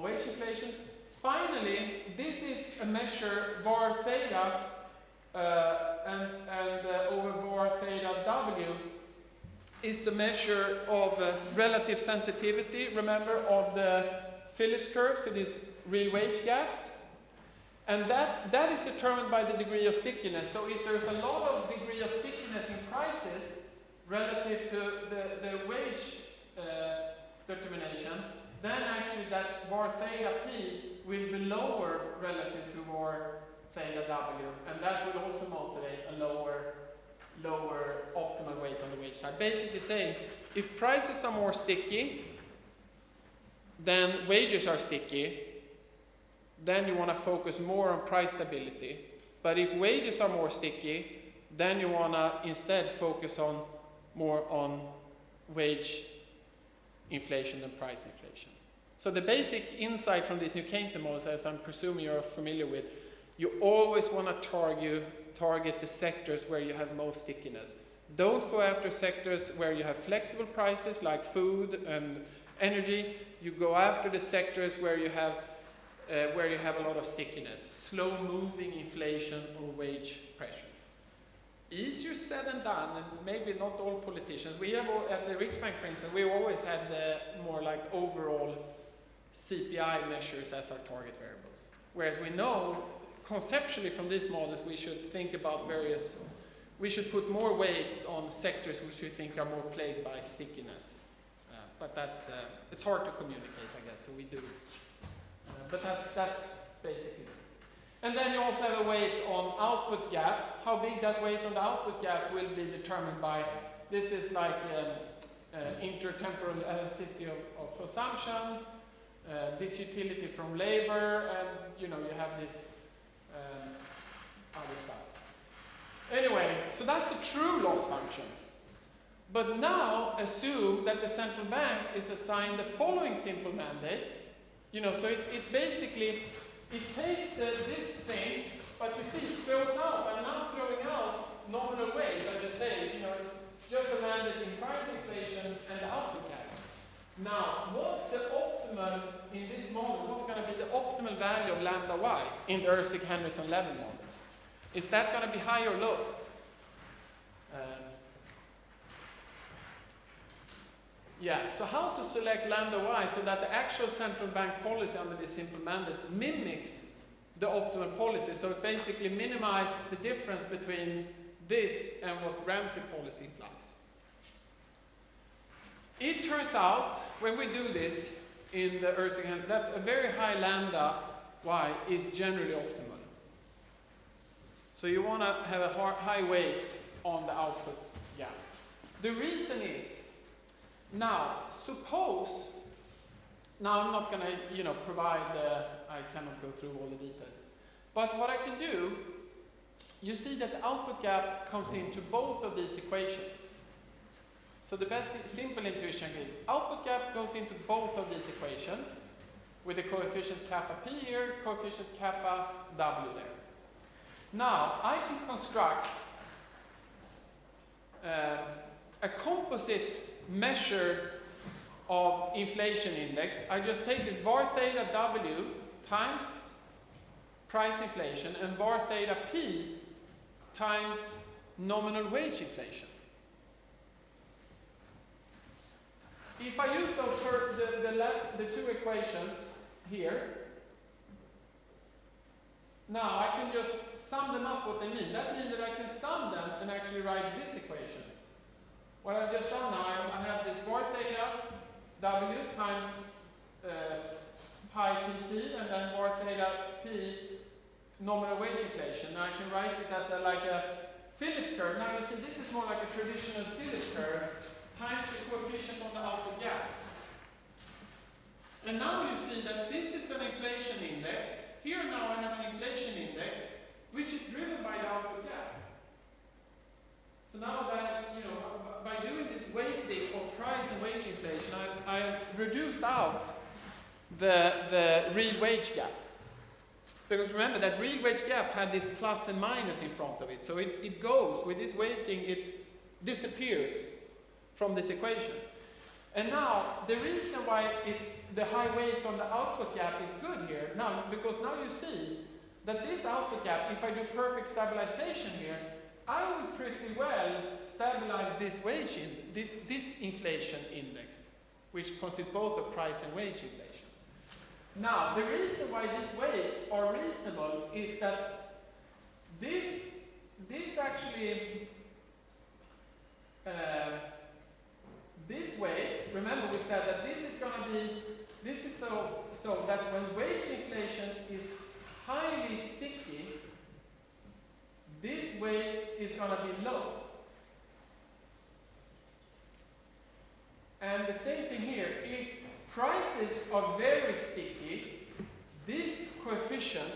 wage inflation. Finally, this is a measure var theta and over var theta W is a measure of relative sensitivity, remember, of the Phillips curves to these real wage gaps. And that is determined by the degree of stickiness. So if there's a lot of degree of stickiness in prices relative to the wage determination, then actually that var theta P will be lower relative to var theta W, and that will also motivate a lower optimal weight on the wage side. Basically saying, if prices are more sticky, then wages are sticky, then you want to focus more on price stability. But if wages are more sticky, then you want to instead focus more on wage inflation than price inflation. So the basic insight from these new Keynesian models, as I'm presuming you're familiar with, you always want to target the sectors where you have most stickiness. Don't go after sectors where you have flexible prices like food and energy. You go after the sectors where you have a lot of stickiness, slow-moving inflation or wage pressure. Easier said than done, and maybe not all politicians. We have, at the Riksbank, for instance, we always had more like overall CPI measures as our target variables. Whereas we know, conceptually from these models, we should think about we should put more weights on sectors which we think are more plagued by stickiness. But it's hard to communicate, I guess, so we do. But that's basically this. And then you also have a weight on output gap. How big that weight on the output gap will be determined by, this is like intertemporal elasticity of consumption, disutility from labor, and you have this other stuff. Anyway, so that's the true loss function. But now assume that the central bank is assigned the following simple mandate. So it basically, it takes this thing, but you see it throws out. I'm now throwing out nominal wage. I just say, it's just a mandate in price inflation and the output gap. Now, what's the optimal, in this model, what's going to be the optimal value of lambda y in the Erskine-Henderson-Levin model? Is that going to be high or low? Yeah, so how to select lambda y so that the actual central bank policy under this simple mandate mimics the optimal policy, so it basically minimizes the difference between this and what Ramsey policy implies. It turns out, when we do this in the Erskine, that a very high lambda y is generally optimal. So you want to have a high weight on the output gap. The reason is, now I'm not going to, provide I cannot go through all the details. But what I can do, you see that the output gap comes into both of these equations. So the best simple intuition is, output gap goes into both of these equations with the coefficient kappa p here, coefficient kappa w there. Now, I can construct a composite measure of inflation index. I just take this var theta W times price inflation and var theta P times nominal wage inflation. If I use those for the two equations here, now I can just sum them up what they mean. That means that I can sum them and actually write this equation. What I've just done now, I have this var theta W times pi pt, and then var theta P nominal wage inflation. Now I can write it as like a Phillips curve. Now you see this is more like a traditional Phillips curve times the coefficient on the output gap. And now you see that this is an inflation index. Here now I have an inflation index which is driven by the output gap. So now by doing this weighting of price and wage inflation, I have reduced out the real wage gap. Because remember that real wage gap had this plus and minus in front of it. So it goes, with this weighting, it disappears from this equation. And now, the reason why it's the high weight on the output gap is good here, now, because now you see that this output gap, if I do perfect stabilization here, I would pretty well stabilize this wage this inflation index, which consists both of price and wage inflation. Now, the reason why these weights are reasonable is that this actually, this weight, remember we said that this is going to be, this is so that when wage inflation is highly sticky, this weight is going to be low. And the same thing here, if prices are very sticky, this coefficient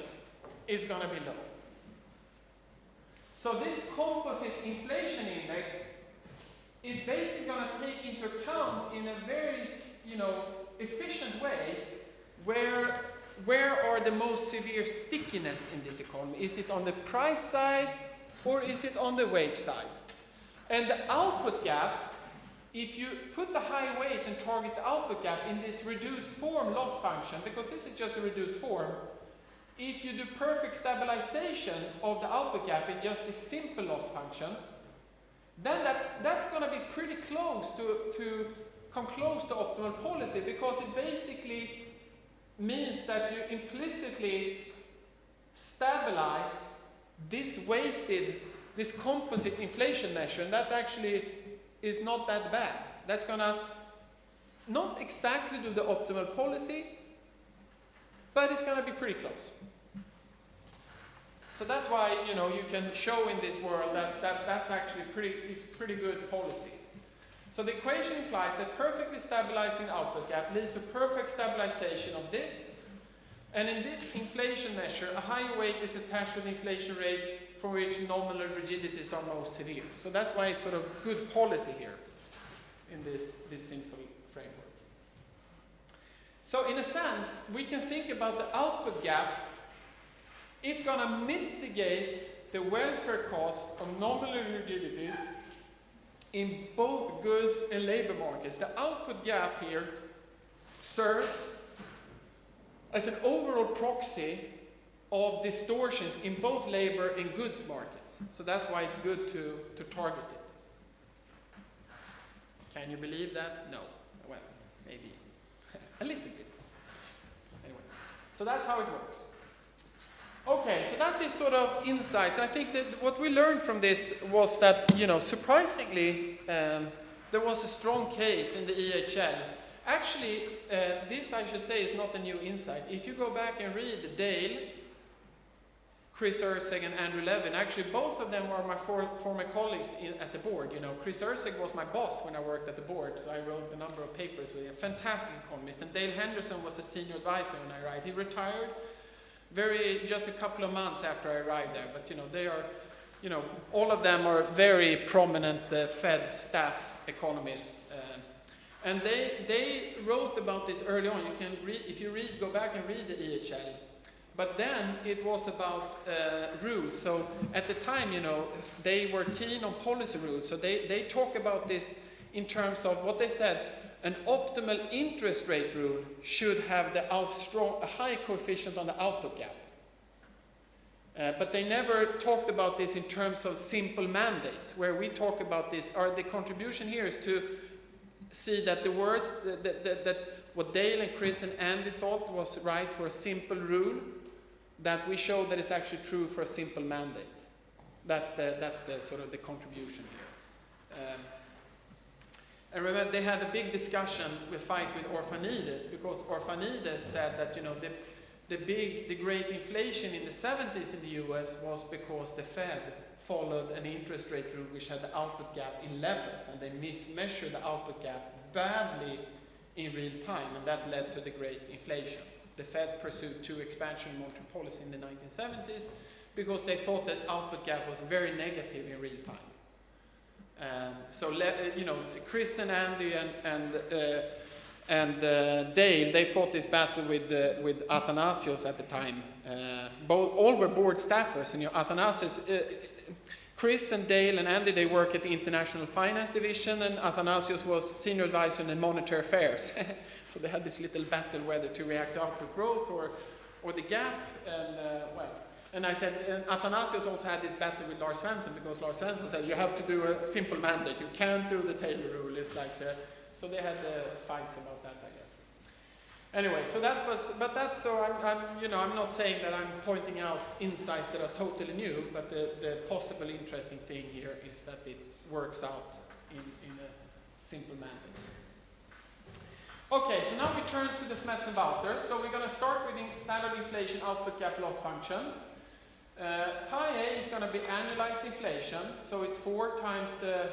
is going to be low. So this composite inflation index is basically going to take into account in a very, efficient way where are the most severe stickiness in this economy. Is it on the price side or is it on the wage side? And the output gap, if you put the high weight and target the output gap in this reduced form loss function, because this is just a reduced form, if you do perfect stabilization of the output gap in just a simple loss function, then that's going to be pretty close to come close to optimal policy, because it basically means that you implicitly stabilize this composite inflation measure, and that actually is not that bad. That's going to not exactly do the optimal policy, but it's going to be pretty close. So that's why, you can show in this world that's actually pretty good policy. So the equation implies that perfectly stabilizing output gap leads to perfect stabilization of this. And in this inflation measure, a higher weight is attached to the inflation rate for which nominal rigidities are most severe. So that's why it's sort of good policy here in this simple framework. So in a sense, we can think about the output gap. It's going to mitigate the welfare cost of nominal rigidities in both goods and labor markets. The output gap here serves as an overall proxy of distortions in both labor and goods markets. So that's why it's good to target it. Can you believe that? No. Well, maybe a little bit. Anyway, so that's how it works. Okay, so that is sort of insights. I think that what we learned from this was that, surprisingly, there was a strong case in the EHL. Actually, this, I should say, is not a new insight. If you go back and read Dale, Chris Ursig and Andrew Levin, actually both of them are my former colleagues at the board. Chris Ursig was my boss when I worked at the board, so I wrote a number of papers with him. Fantastic economist. And Dale Henderson was a senior advisor when I arrived. He retired just a couple of months after I arrived there. But they are, all of them are very prominent Fed staff economists. And they wrote about this early on. You can read, if you go back and read the EHL. But then it was about rules. So at the time, they were keen on policy rules. So they talk about this in terms of what they said. An optimal interest rate rule should have a high coefficient on the output gap. But they never talked about this in terms of simple mandates, where we talk about this. The contribution here is to see that the words, that what Dale and Chris and Andy thought was right for a simple rule, that we show that it's actually true for a simple mandate. That's the sort of the contribution here. And remember, they had a big discussion, fight with Orphanides, because Orphanides said that the great inflation in the 70s in the US was because the Fed followed an interest rate rule which had the output gap in levels, and they mismeasured the output gap badly in real time, and that led to the great inflation. The Fed pursued two expansion monetary policy in the 1970s because they thought that output gap was very negative in real time. Chris and Andy and Dale, they fought this battle with Athanasios at the time. All were board staffers, and Athanasios, Chris and Dale and Andy, they work at the International Finance Division, and Athanasios was senior advisor in monetary affairs. So they had this little battle whether to react to output growth or the gap, and I said, and Athanasios also had this battle with Lars Svensson, because Lars Svensson said, you have to do a simple mandate, you can't do the Taylor rule, it's like so they had fights about that, I guess. Anyway, so I'm not saying that I'm pointing out insights that are totally new, but the possible interesting thing here is that it works out in a simple mandate. Okay, so now we turn to the Smets and Wouters. So we're going to start with the standard inflation output gap loss function. Pi A is going to be annualized inflation, so it's 4 times the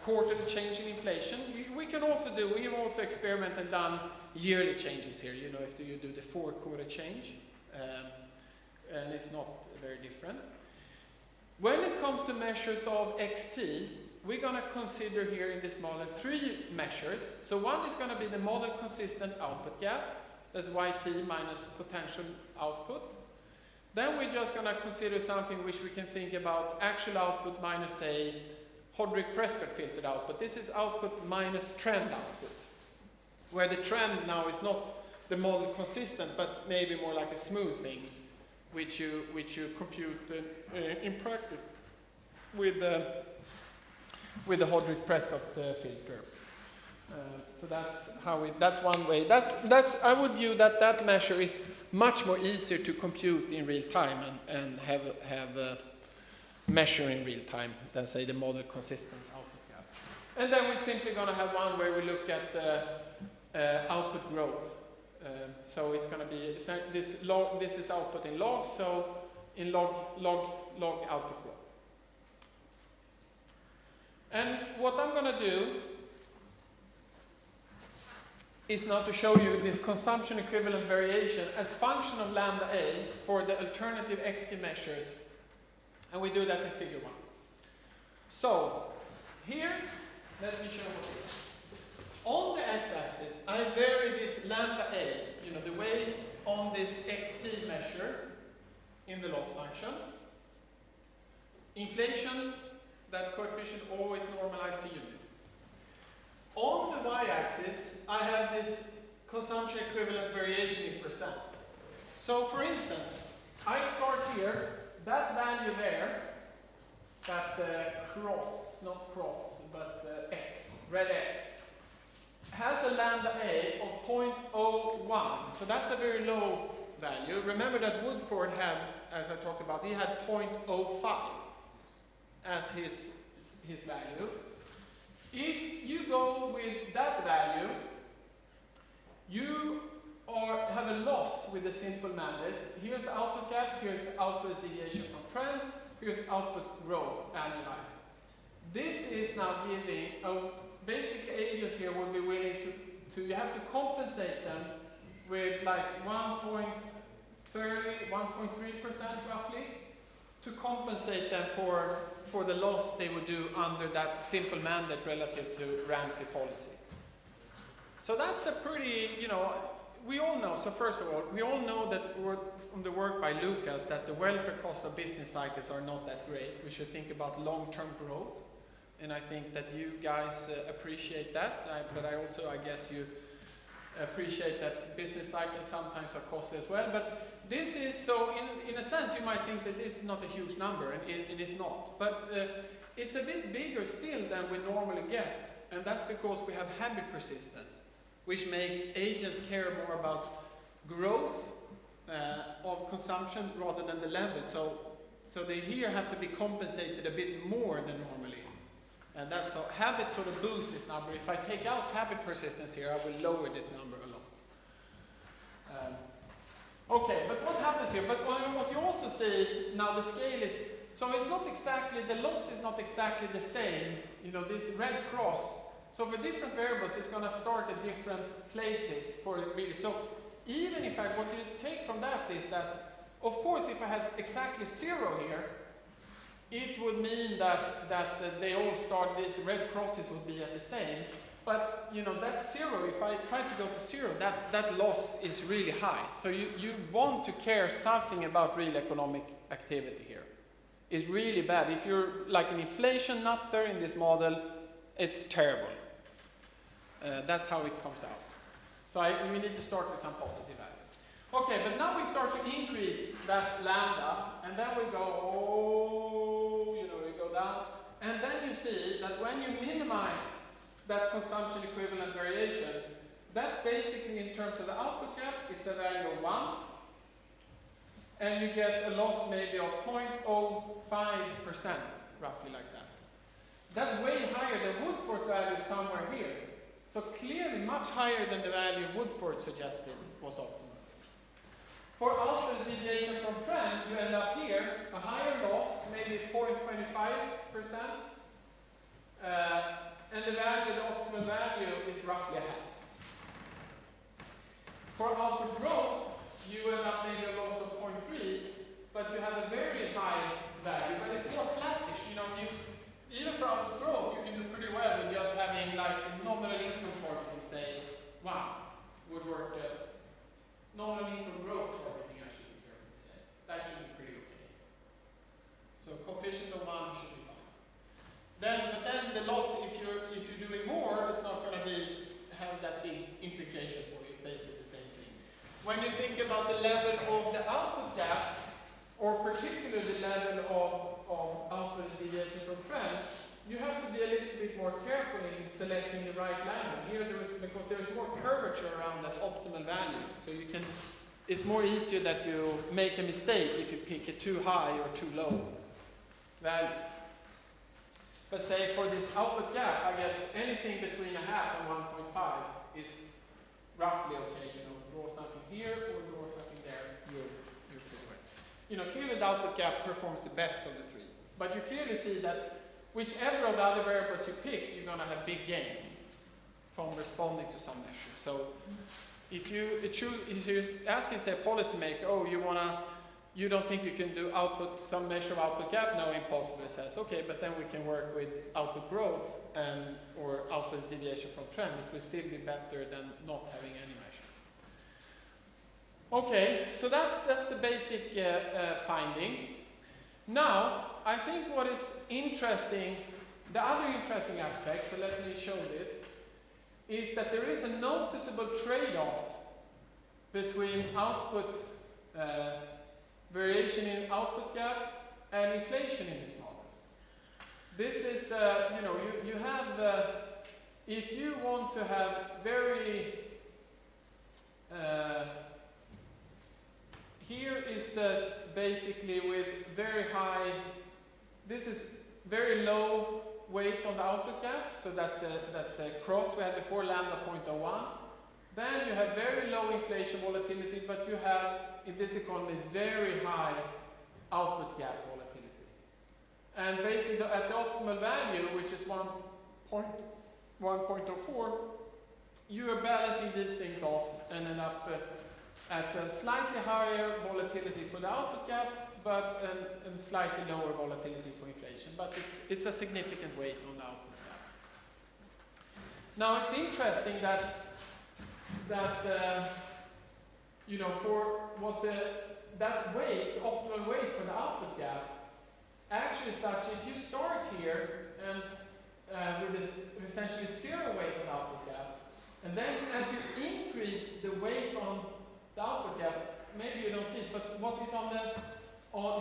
quarterly change in inflation. We've also experimented and done yearly changes here, you know, if you do the 4-quarter change, and it's not very different. When it comes to measures of XT, we're going to consider here in this model 3 measures. So one is going to be the model consistent output gap, that's YT minus potential output. Then we're just going to consider something which we can think about actual output minus a Hodrick-Prescott filtered output. This is output minus trend output, where the trend now is not the model consistent, but maybe more like a smooth thing, which you compute in practice with the Hodrick-Prescott filter. So that's one way. I would view that measure is much more easier to compute in real time and have measure in real time than say the model consistent output gap. And then we're simply going to have one where we look at the output growth. So it's going to be this is output in log, so in log output growth. And what I'm going to do is now to show you this consumption equivalent variation as function of lambda A for the alternative XT measures. And we do that in figure 1. So here, let me show what this is. On the x-axis, I vary this lambda A, you know, the weight on this XT measure in the loss function. Inflation, that coefficient always normalized to unit. On the y-axis, I have this consumption equivalent variation in percent. So for instance, I start here, that value there, that X, red X, has a lambda A of 0.01. So that's a very low value. Remember that Woodford had, as I talked about, he had 0.05 as his value. If you go with that value, you have a loss with a simple mandate. Here's the output gap, here's the output deviation from trend, here's output growth annualized. This is now giving, basically agents here will be willing to you have to compensate them with like 1.30, 1.3% roughly, to compensate them for the loss they would do under that simple mandate relative to Ramsey policy. So that's a pretty, you know, we all know, so first of all, we all know that from the work by Lucas that the welfare cost of business cycles are not that great. We should think about long-term growth. And I think that you guys appreciate that, but I also, I guess you appreciate that business cycles sometimes are costly as well. But this is, so in a sense, you might think that this is not a huge number, and it is not. But it's a bit bigger still than we normally get, and that's because we have habit persistence, which makes agents care more about growth of consumption rather than the level. So they here have to be compensated a bit more than normally. And that's so habit sort of boosts this number. If I take out habit persistence here, I will lower this number a lot. Okay, but what happens here? But what you also see now, the scale is, so it's not exactly, the loss is not exactly the same. You know, this red cross. So for different variables, it's going to start at different places for it really. So even if what you take from that is that, of course, if I had exactly 0 here, it would mean that they all start, these red crosses would be at the same. But, you know, that's 0. If I try to go to 0, that loss is really high. So you want to care something about real economic activity here. It's really bad. If you're like an inflation nutter in this model, it's terrible. That's how it comes out. So we need to start with some positive value. Okay, but now we start to increase that lambda, and then we go, you know, we go down. And then you see that when you minimize that consumption equivalent variation, that's basically in terms of the output gap, it's a value of 1. And you get a loss maybe of 0.05%, roughly like that. That's way higher than Woodford's value somewhere here. So clearly much higher than the value Woodford suggested was optimal. For outward deviation from trend, you end up here, a higher loss, maybe 0.25%, and the value, the optimal value, is roughly half. For outward growth, you end up maybe a loss of 0.3, but you have a very high value, but it's more flattish. You know, even for outward growth, you can do pretty well with just having like a nominal income targeting, say, 1 would work just nominal income growth targeting, I should be careful to say. That should be pretty okay. So coefficient of 1 should be fine. But then the loss, if you're doing more, it's not going to have that big implications for you. Basically the same thing. When you think about the level of the output gap, or particularly the level of output deviation from trend, you have to be a little bit more careful in selecting the right value. Here because there is more curvature around that optimal value. So it's more easier that you make a mistake if you pick a too high or too low value. But say for this output gap, I guess anything between 0.5 and 1.5 is roughly okay. You know, draw something here or draw something there. You're pretty well. You know, clearly the output gap performs the best of the three. But you clearly see that whichever of the other variables you pick, you're going to have big gains from responding to some measure. So if you ask, say, a policymaker, oh, you don't think you can do some measure of output gap? No, impossible. It says, okay, but then we can work with output growth or output deviation from trend. It will still be better than not having any measure. Okay, so that's the basic finding. Now, I think what is interesting, the other interesting aspect, so let me show this, is that there is a noticeable trade-off between output variation in output gap and inflation in this model. This is, you have, if you want to have very, here is this basically with very high, this is very low weight on the output gap, so that's the cross we had before, lambda 0.01. Then you have very low inflation volatility, but you have, in this economy, very high output gap volatility. And basically at the optimal value, which is 1.04, you are balancing these things off and end up at a slightly higher volatility for the output gap, but and slightly lower volatility for inflation. But it's a significant weight on the output gap. Now it's interesting that for what that weight, the optimal weight for the output gap, actually such if you start here and with this essentially zero weight on the output gap, and then as you increase the weight on the output gap, maybe you don't see it, but what is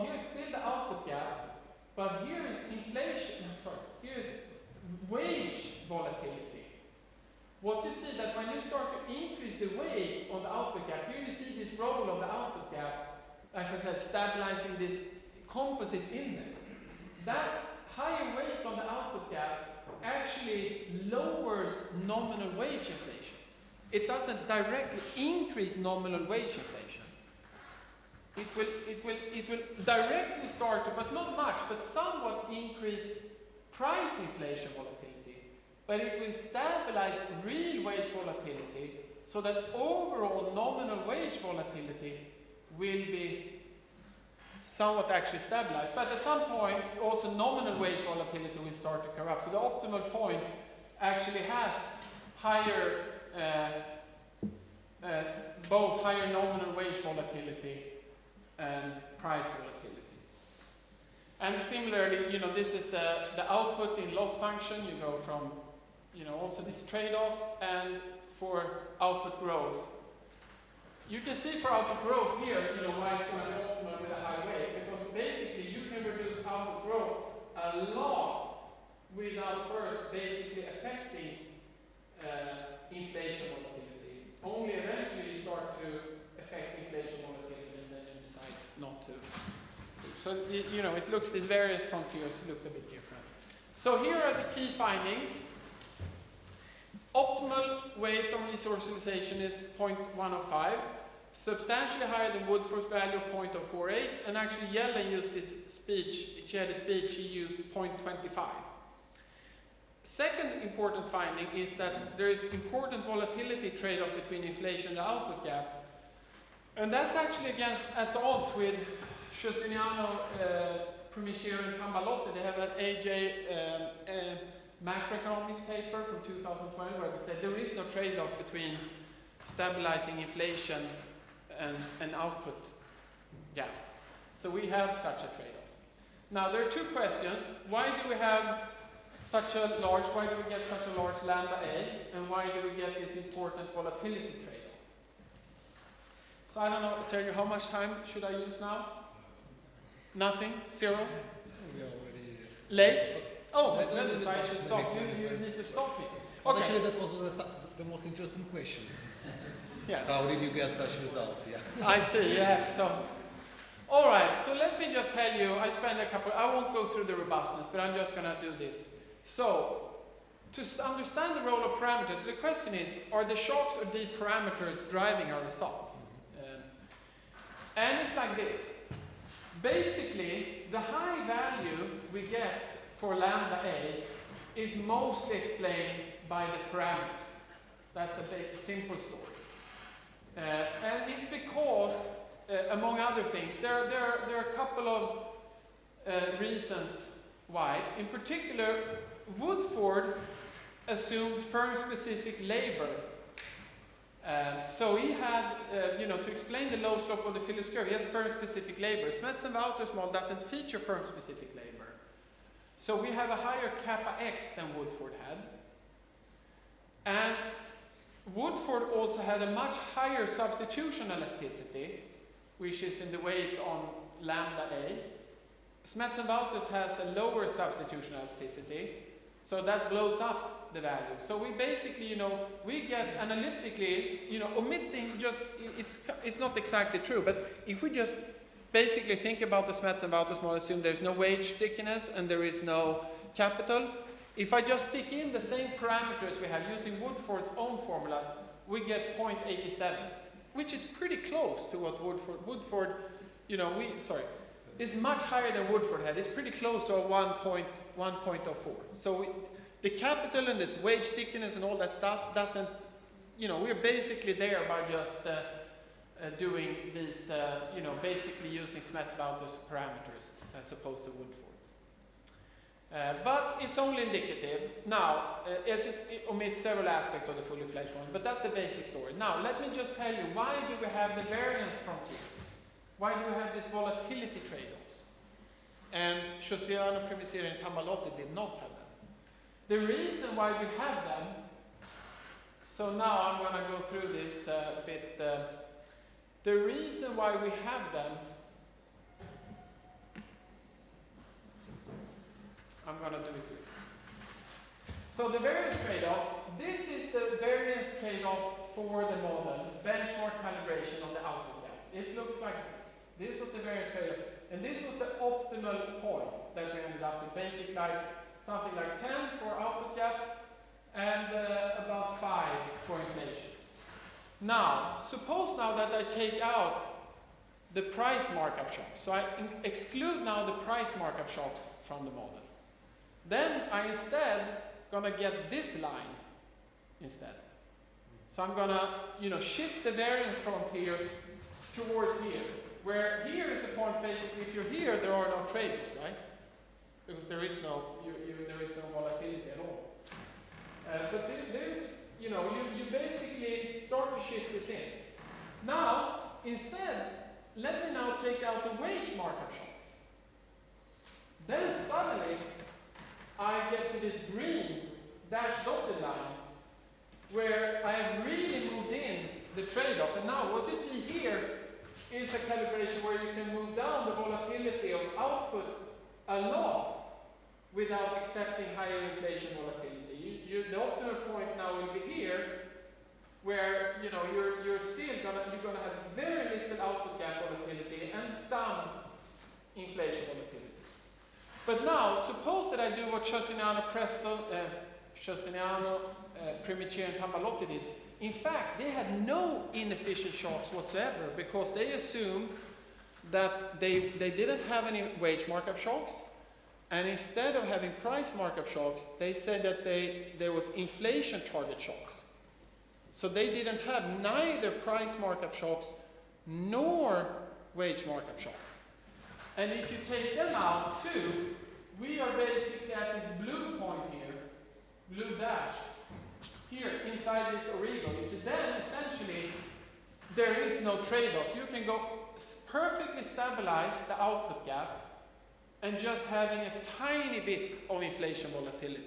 here's still the output gap, but here is inflation, here is wage volatility. What you see that when you start to increase the weight on the output gap, here you see this roll of the output gap, as I said, stabilizing this composite index. That higher weight on the output gap actually lowers nominal wage inflation. It doesn't directly increase nominal wage inflation. It will directly start to, but not much, but somewhat increase price inflation volatility. But it will stabilize real wage volatility so that overall nominal wage volatility will be somewhat actually stabilized. But at some point, also nominal wage volatility will start to corrupt. So the optimal point actually has higher, both higher nominal wage volatility and price volatility. And similarly, this is the output in loss function. You go from, also this trade-off, and for output growth. You can see for output growth here, why it's going to be optimal with a high weight, because basically you can reduce output growth a lot without first basically affecting inflation volatility. Only eventually you start to affect inflation volatility, and then you decide not to. So, these various frontiers look a bit different. So here are the key findings. Optimal weight on resource utilization is 0.105. substantially higher than Woodford's value of 0.048, and actually Yellen used this speech, she had a speech, she used 0.25. Second important finding is that there is important volatility trade-off between inflation and the output gap, and that's actually at odds with Giustiniano, Primiciero, and Pambalotti. They have an AJ macroeconomics paper from 2012 where they said there is no trade-off between stabilizing inflation and output gap. So we have such a trade-off. Now there are two questions. Why do we get such a large lambda A, and why do we get this important volatility trade-off? So I don't know, Sergio, how much time should I use now? Nothing? Zero? We already late. Oh, then I should stop. You need to stop me. Okay. Actually, that was the most interesting question. Yes. How did you get such results? Yeah. I see. Yeah. So, all right. So let me just tell you. I won't go through the robustness, but I'm just going to do this. So, to understand the role of parameters, the question is: are the shocks or deep parameters driving our results? And it's like this. Basically, the high value we get for lambda A is mostly explained by the parameters. That's a big, simple story. And it's because, among other things, there are a couple of reasons why. In particular, Woodford assumed firm-specific labor. So he had, to explain the low slope of the Phillips curve, he has firm-specific labor. Smetz-and-Wouters model doesn't feature firm-specific labor. So we have a higher kappa x than Woodford had. And Woodford also had a much higher substitution elasticity, which is in the weight on lambda A. Smetz-and-Wouters has a lower substitution elasticity, so that blows up the value. So we basically, we get analytically, omitting just, it's not exactly true, but if we just basically think about the Smetz-and-Wouters model, assume there's no wage stickiness and there is no capital. If I just stick in the same parameters we have using Woodford's own formulas, we get 0.87, which is pretty close to what Woodford, is much higher than Woodford had. It's pretty close to a 1.04. So the capital and this wage stickiness and all that stuff doesn't, we're basically there by just doing these, basically using Smetz-Wouters parameters as opposed to Woodford's. But it's only indicative. Now, as it omits several aspects of the fully fledged one, but that's the basic story. Now, let me just tell you, why do we have the variance frontiers? Why do we have this volatility trade-offs? And Giustiniano, Primiciero, and Pambalotti did not have them. The reason why we have them, so now I'm going to go through this a bit. The reason why we have them, I'm going to do it quick. So the variance trade-offs, this is the variance trade-off for the model, benchmark calibration on the output gap. It looks like this. This was the variance trade-off. And this was the optimal point that we ended up with, basically something like 10 for output gap and about 5 for inflation. Now, suppose now that I take out the price markup shocks. So I exclude now the price markup shocks from the model. Then I instead gonna get this line instead. So I'm gonna shift the variance frontier towards here. Where here is a point basically, if you're here, there are no trade-offs, right? Because there is no volatility at all. But there's, you basically start to shift this in. Now, instead, let me now take out the wage markup shocks. Then suddenly, I get to this green dashed dotted line where I have really moved in the trade-off. And now what you see here is a calibration where you can move down the volatility of output a lot without accepting higher inflation volatility. The optimal point now will be here, where you're still gonna have very little output gap volatility and some inflation volatility. But now, suppose that I do what Giustiniano Justiniano, Primitier, and Tambalotti did. In fact, they had no inefficient shocks whatsoever because they assumed that they didn't have any wage markup shocks, and instead of having price markup shocks, they said that there was inflation target shocks. So they didn't have neither price markup shocks nor wage markup shocks. And if you take them out too, we are basically at this blue point here, blue dash, here inside this origo. You see, then essentially there is no trade-off. You can go perfectly stabilize the output gap and just having a tiny bit of inflation volatility.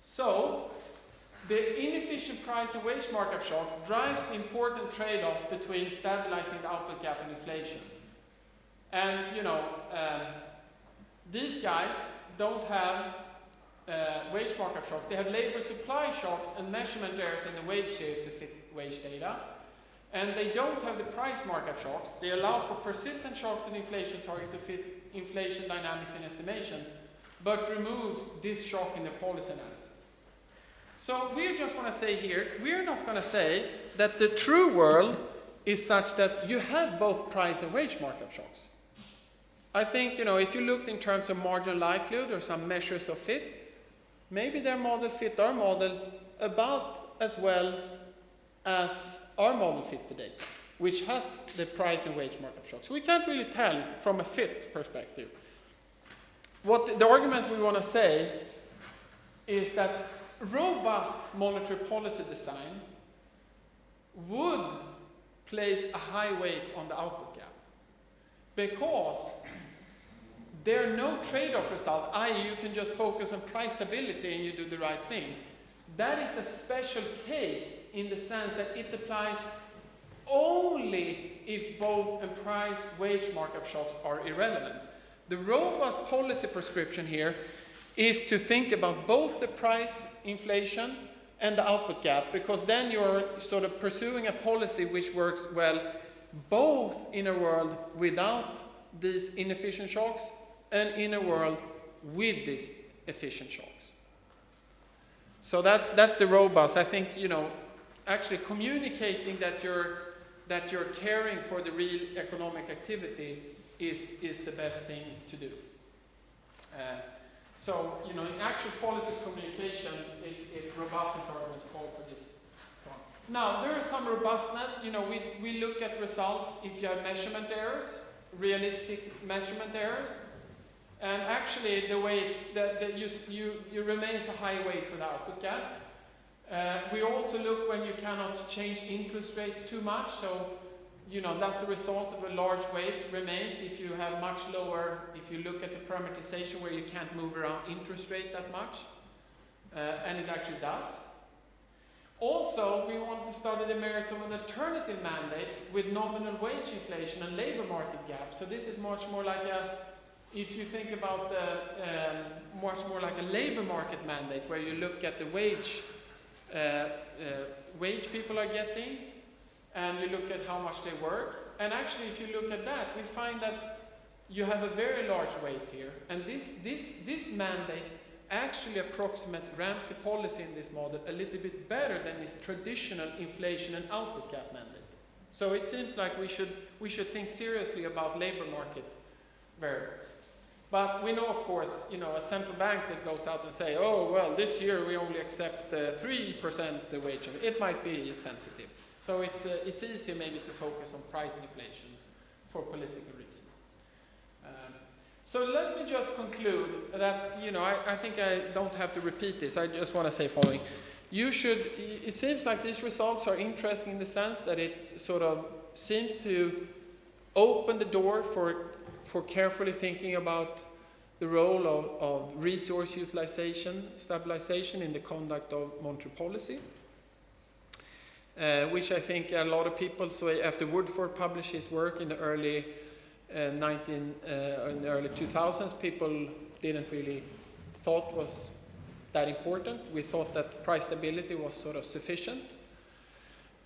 So the inefficient price and wage markup shocks drives the important trade-off between stabilizing the output gap and inflation. And these guys don't have wage markup shocks. They have labor supply shocks and measurement errors in the wage shares to fit wage data. And they don't have the price markup shocks. They allow for persistent shocks to the inflation target to fit inflation dynamics in estimation, but removes this shock in the policy analysis. So we just want to say here, we're not going to say that the true world is such that you have both price and wage markup shocks. I think, if you looked in terms of marginal likelihood or some measures of fit, maybe their model fit our model about as well as our model fits the data, which has the price and wage markup shocks. We can't really tell from a fit perspective. What the argument we want to say is that robust monetary policy design would place a high weight on the output gap because there are no trade-off results, i.e. you can just focus on price stability and you do the right thing. That is a special case in the sense that it applies only if both and price wage markup shocks are irrelevant. The robust policy prescription here is to think about both the price inflation and the output gap, because then you're sort of pursuing a policy which works well both in a world without these inefficient shocks and in a world with these efficient shocks. So that's the robust. I think, actually communicating that you're caring for the real economic activity is the best thing to do. So, in actual policy communication, robustness arguments call for this. Now, there is some robustness. We look at results if you have measurement errors, realistic measurement errors. And actually, the weight that you remains a high weight for the output gap. We also look when you cannot change interest rates too much. So, that's the result of a large weight remains if you have much lower, if you look at the parameterization where you can't move around interest rate that much. And it actually does. Also, we want to study the merits of an alternative mandate with nominal wage inflation and labor market gap. So this is much more like if you think about much more like a labor market mandate where you look at the wage people are getting and you look at how much they work. And actually, if you look at that, we find that you have a very large weight here. And this mandate actually approximates Ramsey policy in this model a little bit better than this traditional inflation and output gap mandate. So it seems like we should think seriously about labor market variables. But we know, of course, a central bank that goes out and say, oh, well, this year we only accept 3% the wage. It might be sensitive. So it's easier maybe to focus on price inflation for political reasons. So let me just conclude that, I think I don't have to repeat this. I just want to say following. It seems like these results are interesting in the sense that it sort of seems to open the door for carefully thinking about the role of resource utilization, stabilization in the conduct of monetary policy, which I think a lot of people, so after Woodford published his work in the early 2000s, people didn't really thought was that important. We thought that price stability was sort of sufficient.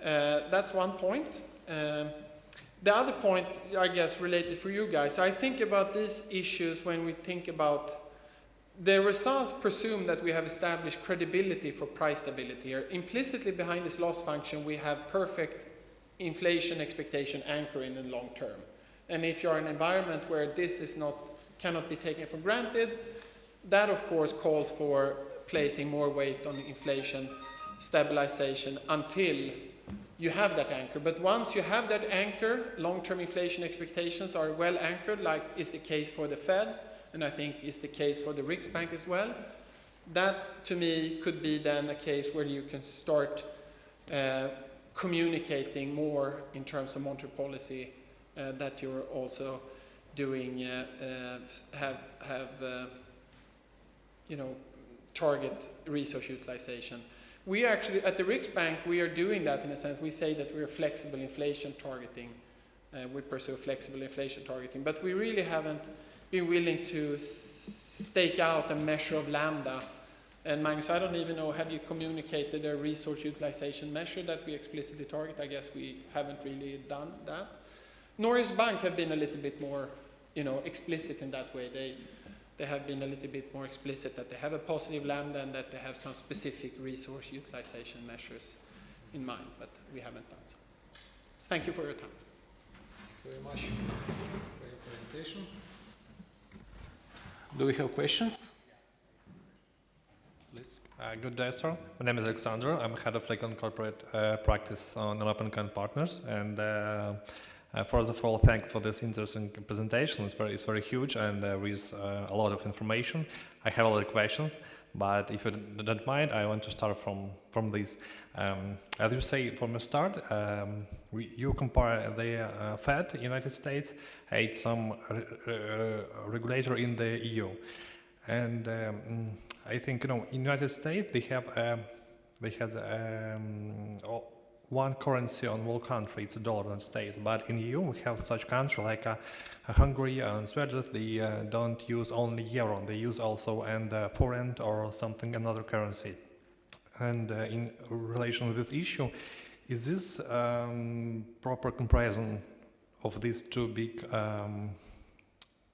That's one point. The other point, I guess, related for you guys, I think about these issues when we think about The results presume that we have established credibility for price stability here. Implicitly behind this loss function, we have perfect inflation expectation anchor in the long term. And if you're in an environment where this is cannot be taken for granted, that of course calls for placing more weight on inflation stabilization until you have that anchor. But once you have that anchor, long-term inflation expectations are well anchored, like is the case for the Fed, and I think is the case for the Riksbank as well. That, to me, could be then a case where you can start communicating more in terms of monetary policy that you're also doing, target resource utilization. We actually, at the Riksbank, we are doing that in a sense. We say that we're flexible inflation targeting. We pursue flexible inflation targeting, but we really haven't been willing to stake out a measure of lambda. And Magnus, I don't even know, have you communicated a resource utilization measure that we explicitly target? I guess we haven't really done that. Norges Bank have been a little bit more, explicit in that way. They have been a little bit more explicit that they have a positive lambda and that they have some specific resource utilization measures in mind, but we haven't done so. Thank you for your time. Thank you very much for your presentation. Do we have questions? Please. Good day, sir. My name is Alexander. I'm head of legal and corporate practice on Open Account Partners. And first of all, thanks for this interesting presentation. It's very huge and with a lot of information. I have a lot of questions, but if you don't mind, I want to start from this. As you say, from the start, you compare the Fed, United States, and some regulator in the EU. And I think, in United States, they have one currency on all country, it's a dollar and states. But in EU, we have such country like Hungary and Sweden. They don't use only euro; they use also foreign or something another currency. And in relation with this issue, is this proper comparison of these two big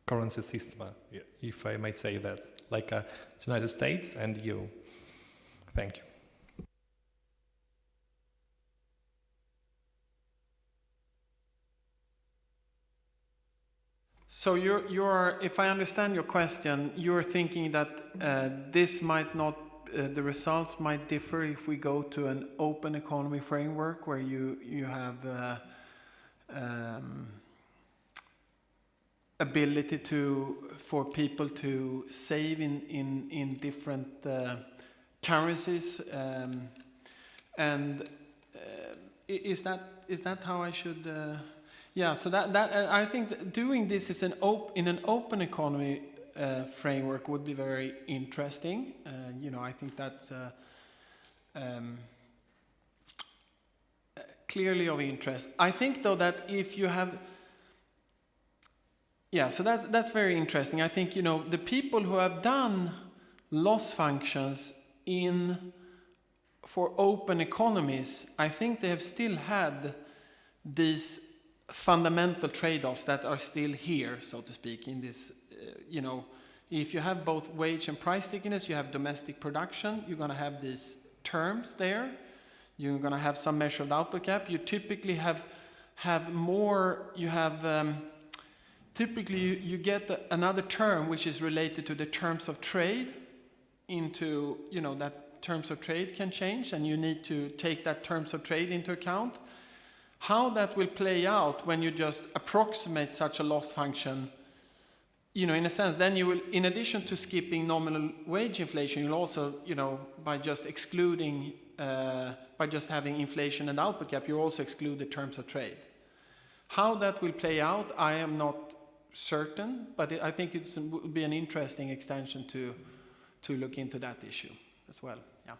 currency systems, if I may say that, like United States and EU? Thank you. So you're, if I understand your question, you're thinking that this might not, the results might differ if we go to an open economy framework where you have ability for people to save in different currencies, and is that how I should? Yeah, so that I think that doing this is in an open economy framework would be very interesting. I think that's clearly of interest. I think though that if you have, so that's very interesting. I think the people who have done loss functions for open economies, I think they have still had these fundamental trade-offs that are still here, so to speak, in this, if you have both wage and price stickiness, you have domestic production, you're going to have these terms there, you're going to have some measure of the output gap, you typically have more, typically you get another term which is related to the terms of trade into, that terms of trade can change and you need to take that terms of trade into account. How that will play out when you just approximate such a loss function, in a sense, then you will, in addition to skipping nominal wage inflation, you'll also, by just excluding, by just having inflation and output gap, you also exclude the terms of trade. How that will play out, I am not certain, but I think it will be an interesting extension to look into that issue as well. Yeah.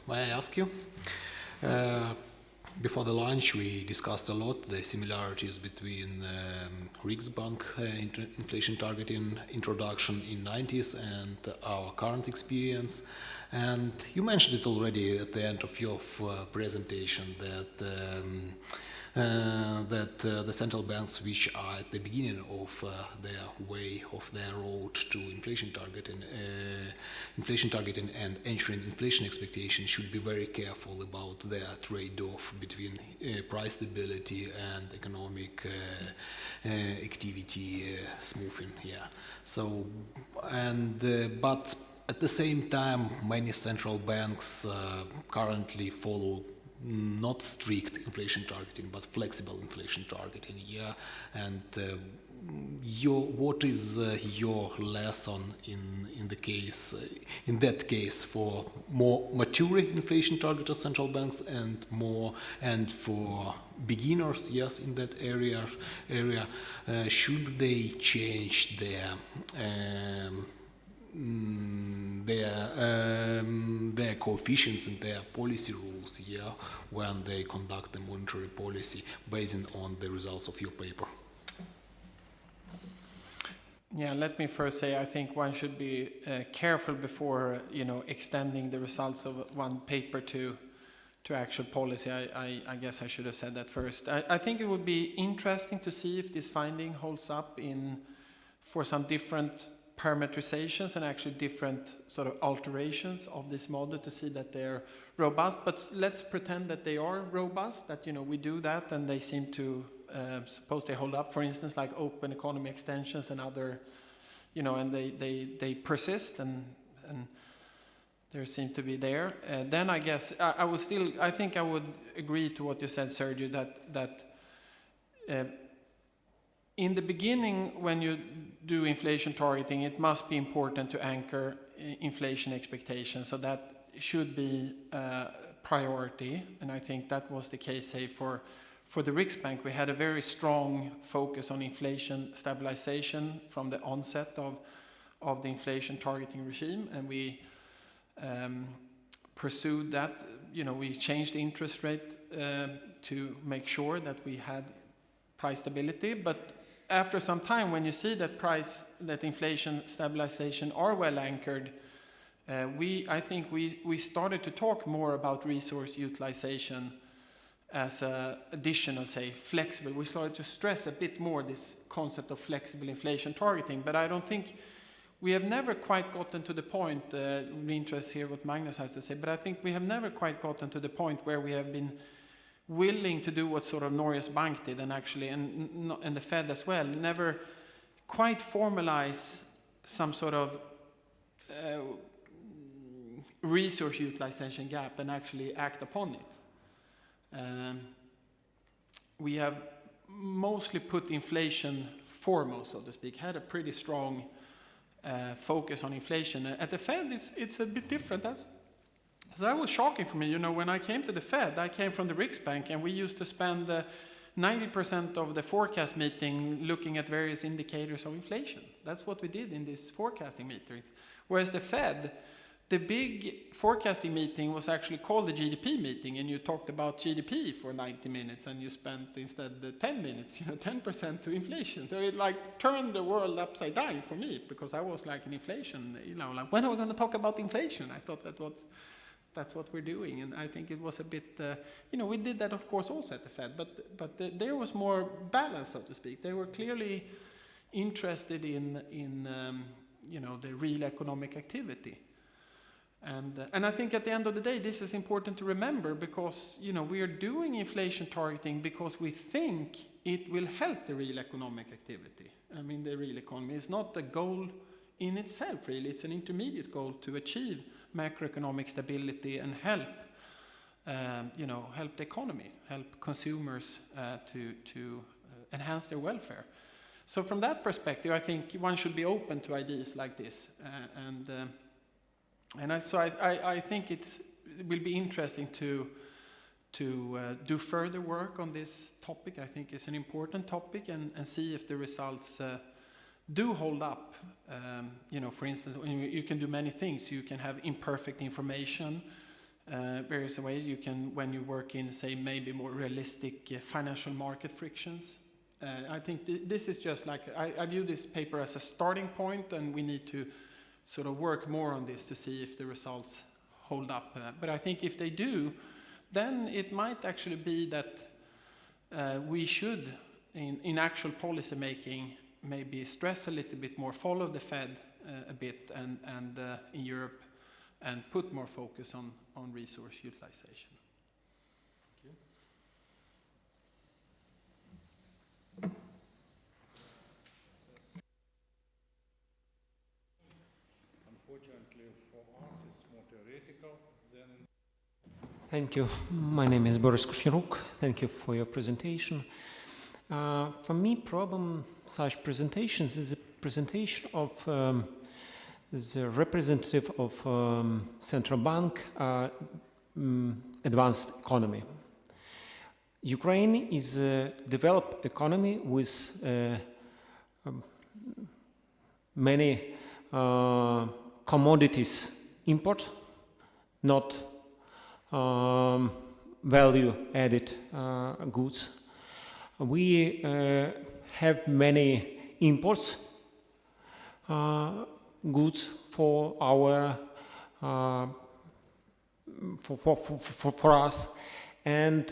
May I ask you? Before the lunch, we discussed a lot the similarities between Riksbank inflation targeting introduction in 90s and our current experience. And you mentioned it already at the end of your presentation that the central banks, which are at the beginning of their way of their road to inflation targeting and ensuring inflation expectations, should be very careful about their trade-off between price stability and economic activity smoothing. Yeah. So, but at the same time, many central banks currently follow not strict inflation targeting, but flexible inflation targeting. Yeah, and what is your lesson in that case for more mature inflation targeted central banks and for beginners? Yes, in that area, should they change their coefficients and their policy rules, yeah, when they conduct the monetary policy based on the results of your paper? Yeah, let me first say I think one should be careful before extending the results of one paper to actual policy. I guess I should have said that first. I think it would be interesting to see if this finding holds up for some different parametrizations and actually different sort of alterations of this model to see that they're robust. But let's pretend that they are robust, that we do that and they seem to suppose they hold up, for instance, like open economy extensions and other, and they persist and there seem to be there. Then I guess I think I would agree to what you said, Sergio, that in the beginning, when you do inflation targeting, it must be important to anchor inflation expectations. So that should be a priority. And I think that was the case, say, for the Riksbank. We had a very strong focus on inflation stabilization from the onset of the inflation targeting regime. And we pursued that. We changed the interest rate to make sure that we had price stability. But after some time, when you see that inflation stabilization are well anchored, I think we started to talk more about resource utilization as an additional, say, flexible. We started to stress a bit more this concept of flexible inflation targeting, but I don't think we have never quite gotten to the point, really interested to hear what Magnus has to say, but I think we have never quite gotten to the point where we have been willing to do what sort of Norges Bank did, and actually, and the Fed as well, never quite formalize some sort of resource utilization gap and actually act upon it. We have mostly put inflation foremost, so to speak, had a pretty strong focus on inflation. At the Fed, it's a bit different. So that was shocking for me. When I came to the Fed, I came from the Riksbank, and we used to spend 90% of the forecast meeting looking at various indicators of inflation. That's what we did in this forecasting meeting. Whereas the Fed, the big forecasting meeting was actually called the GDP meeting, and you talked about GDP for 90 minutes, and you spent instead the 10 minutes, 10% to inflation. So it turned the world upside down for me, because I was like in inflation, when are we going to talk about inflation? I thought that's what we're doing, and I think it was a bit, we did that of course also at the Fed, but there was more balance, so to speak. They were clearly interested in the real economic activity. And I think at the end of the day, this is important to remember, because we are doing inflation targeting because we think it will help the real economic activity. I mean, the real economy is not a goal in itself, really. It's an intermediate goal to achieve macroeconomic stability and help the economy, help consumers to enhance their welfare. So from that perspective, I think one should be open to ideas like this, I think it will be interesting to do further work on this topic. I think it's an important topic, and see if the results do hold up. For instance, you can do many things. You can have imperfect information, various ways. You can, when you work in, say, maybe more realistic financial market frictions. I think this is just like, I view this paper as a starting point, and we need to sort of work more on this to see if the results hold up. But I think if they do, then it might actually be that we should, in actual policy making, maybe stress a little bit more, follow the Fed a bit, and in Europe, and put more focus on resource utilization. Unfortunately for us, it's more theoretical than... Thank you. My name is Boris Kushniruk. Thank you for your presentation. For me, problem such presentations is a presentation of the representative of central bank advanced economy. Ukraine is a developed economy with many commodities import, not value-added goods. We have many imports goods for our for us, and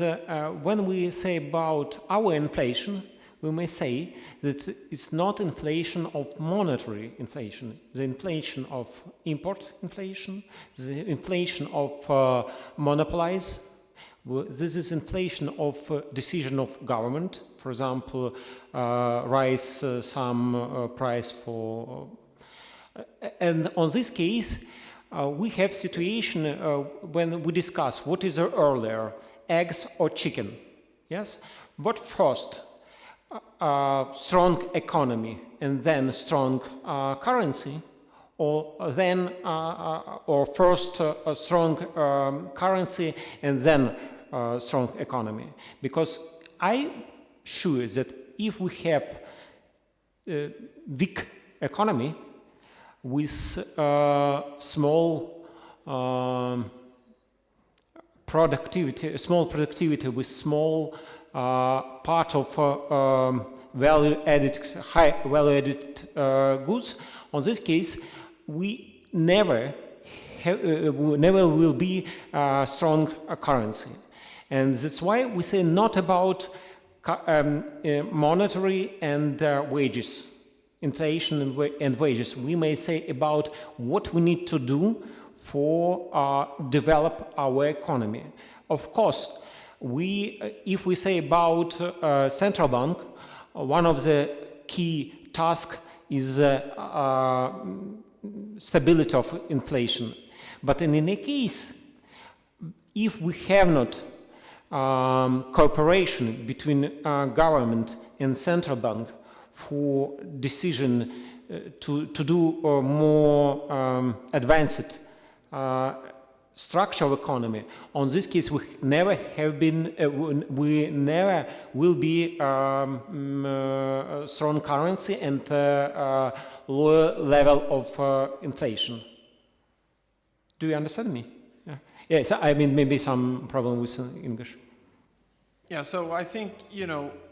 when we say about our inflation, we may say that it's not inflation of monetary inflation, the inflation of import inflation, the inflation of monopolies. This is inflation of decision of government, for example, rise some price for, and on this case, we have situation when we discuss what is earlier, eggs or chicken. Yes, what first? Strong economy and then strong currency, or then or first a strong currency and then strong economy. Because I'm sure that if we have a weak economy with small productivity with small part of high value-added goods. On this case, we never will be a strong currency, and that's why we say not about monetary and wages, inflation and wages. We may say about what we need to do for develop our economy. Of course, if we say about central bank, one of the key tasks is stability of inflation. But in any case, if we have not cooperation between government and central bank for decision to do more advanced structure of economy, on this case we never have been, we never will be a strong currency and lower level of inflation. Do you understand me? Yeah. Yes, I mean maybe some problem with English. Yeah, so I think,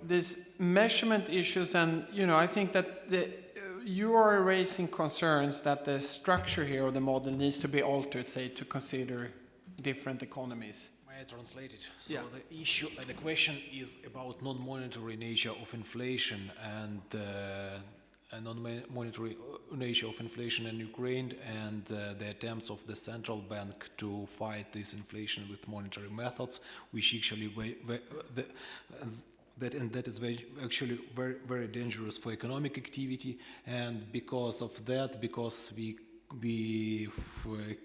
these measurement issues, and, I think that you are raising concerns that the structure here of the model needs to be altered, say, to consider different economies. May I translate it? So Yeah. the question is about non-monetary nature of inflation and non-monetary nature of inflation in Ukraine and the attempts of the central bank to fight this inflation with monetary methods, which actually that is actually very, very dangerous for economic activity, and because of that, because we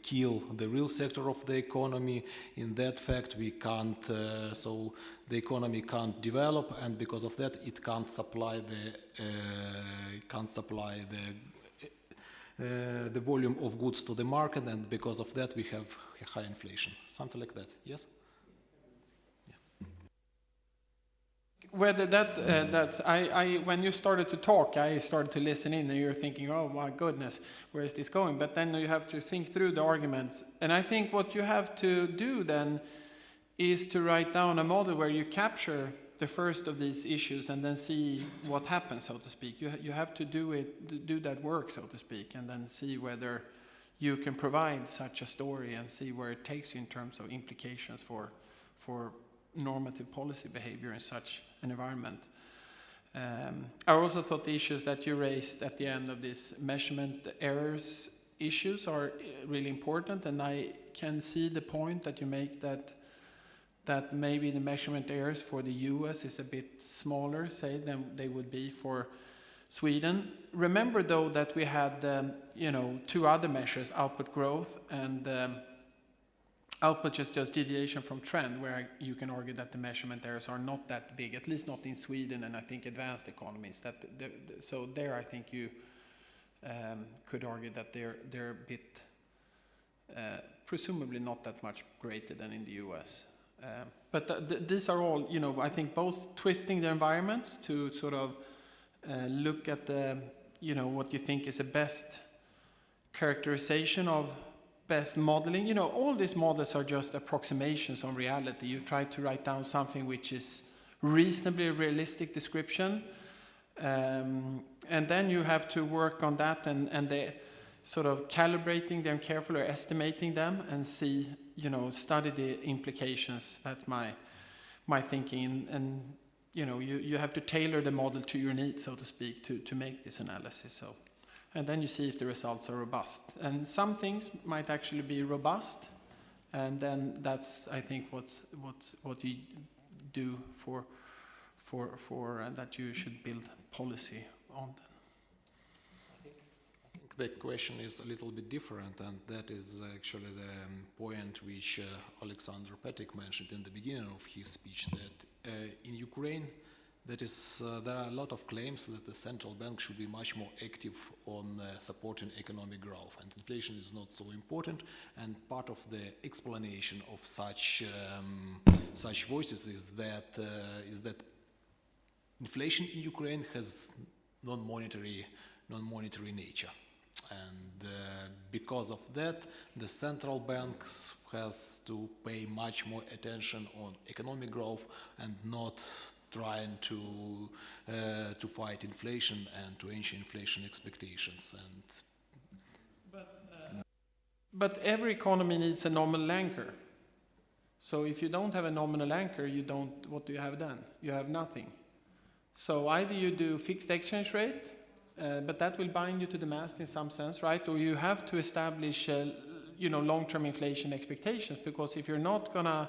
kill the real sector of the economy, in that fact we can't, so the economy can't develop, and because of that it can't supply the volume of goods to the market, and because of that we have high inflation, something like that. Yes. Whether when you started to talk, I started to listen in, and you're thinking, oh my goodness, where is this going? But then you have to think through the arguments. And I think what you have to do then is to write down a model where you capture the first of these issues and then see what happens, so to speak. You have to do that work, so to speak, and then see whether you can provide such a story and see where it takes you in terms of implications for normative policy behavior in such an environment. I also thought the issues that you raised at the end of this measurement errors issues are really important, and I can see the point that you make that maybe the measurement errors for the US is a bit smaller, say, than they would be for Sweden. Remember, though, that we had, two other measures, output growth and output is just deviation from trend, where you can argue that the measurement errors are not that big, at least not in Sweden and I think advanced economies. So there I think you could argue that they're a bit, presumably not that much greater than in the US. But these are all, I think both twisting the environments to sort of look at the, what you think is the best characterization of best modeling. All these models are just approximations on reality. You try to write down something which is reasonably realistic description, and then you have to work on that and the sort of calibrating them carefully, or estimating them, and see, study the implications. That's my thinking, and you have to tailor the model to your needs, so to speak, to make this analysis. So. And then you see if the results are robust. And some things might actually be robust, and then that's, I think, what you do for that you should build policy on them. I think the question is a little bit different, and that is actually the point which Alexander Petik mentioned in the beginning of his speech, that in Ukraine, there are a lot of claims that the central bank should be much more active on supporting economic growth, and inflation is not so important. And part of the explanation of such voices is that inflation in Ukraine has non-monetary nature, and because of that, the central banks has to pay much more attention on economic growth and not trying to fight inflation and to ensure inflation expectations. But every economy needs a nominal anchor. So if you don't have a nominal anchor, what do you have then? You have nothing. So either you do fixed exchange rate, but that will bind you to the mast in some sense, right? Or you have to establish, long-term inflation expectations, because if you're not gonna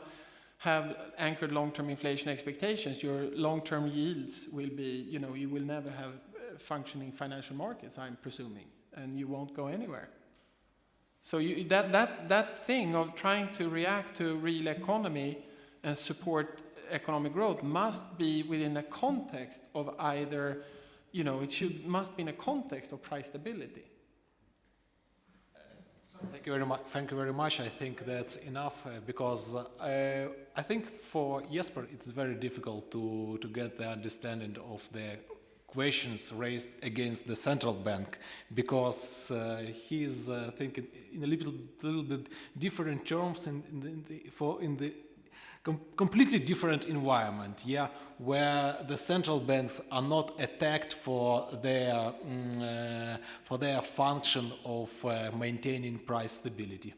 have anchored long-term inflation expectations, your long-term yields will be, you will never have functioning financial markets, I'm presuming, and you won't go anywhere. So that thing of trying to react to real economy and support economic growth must be within a context of either, must be in a context of price stability. Thank you very much. I think that's enough, because I think for Jesper it's very difficult to get the understanding of the questions raised against the central bank, because he is thinking in a little bit different terms in the completely different environment, where the central banks are not attacked for their function of maintaining price stability.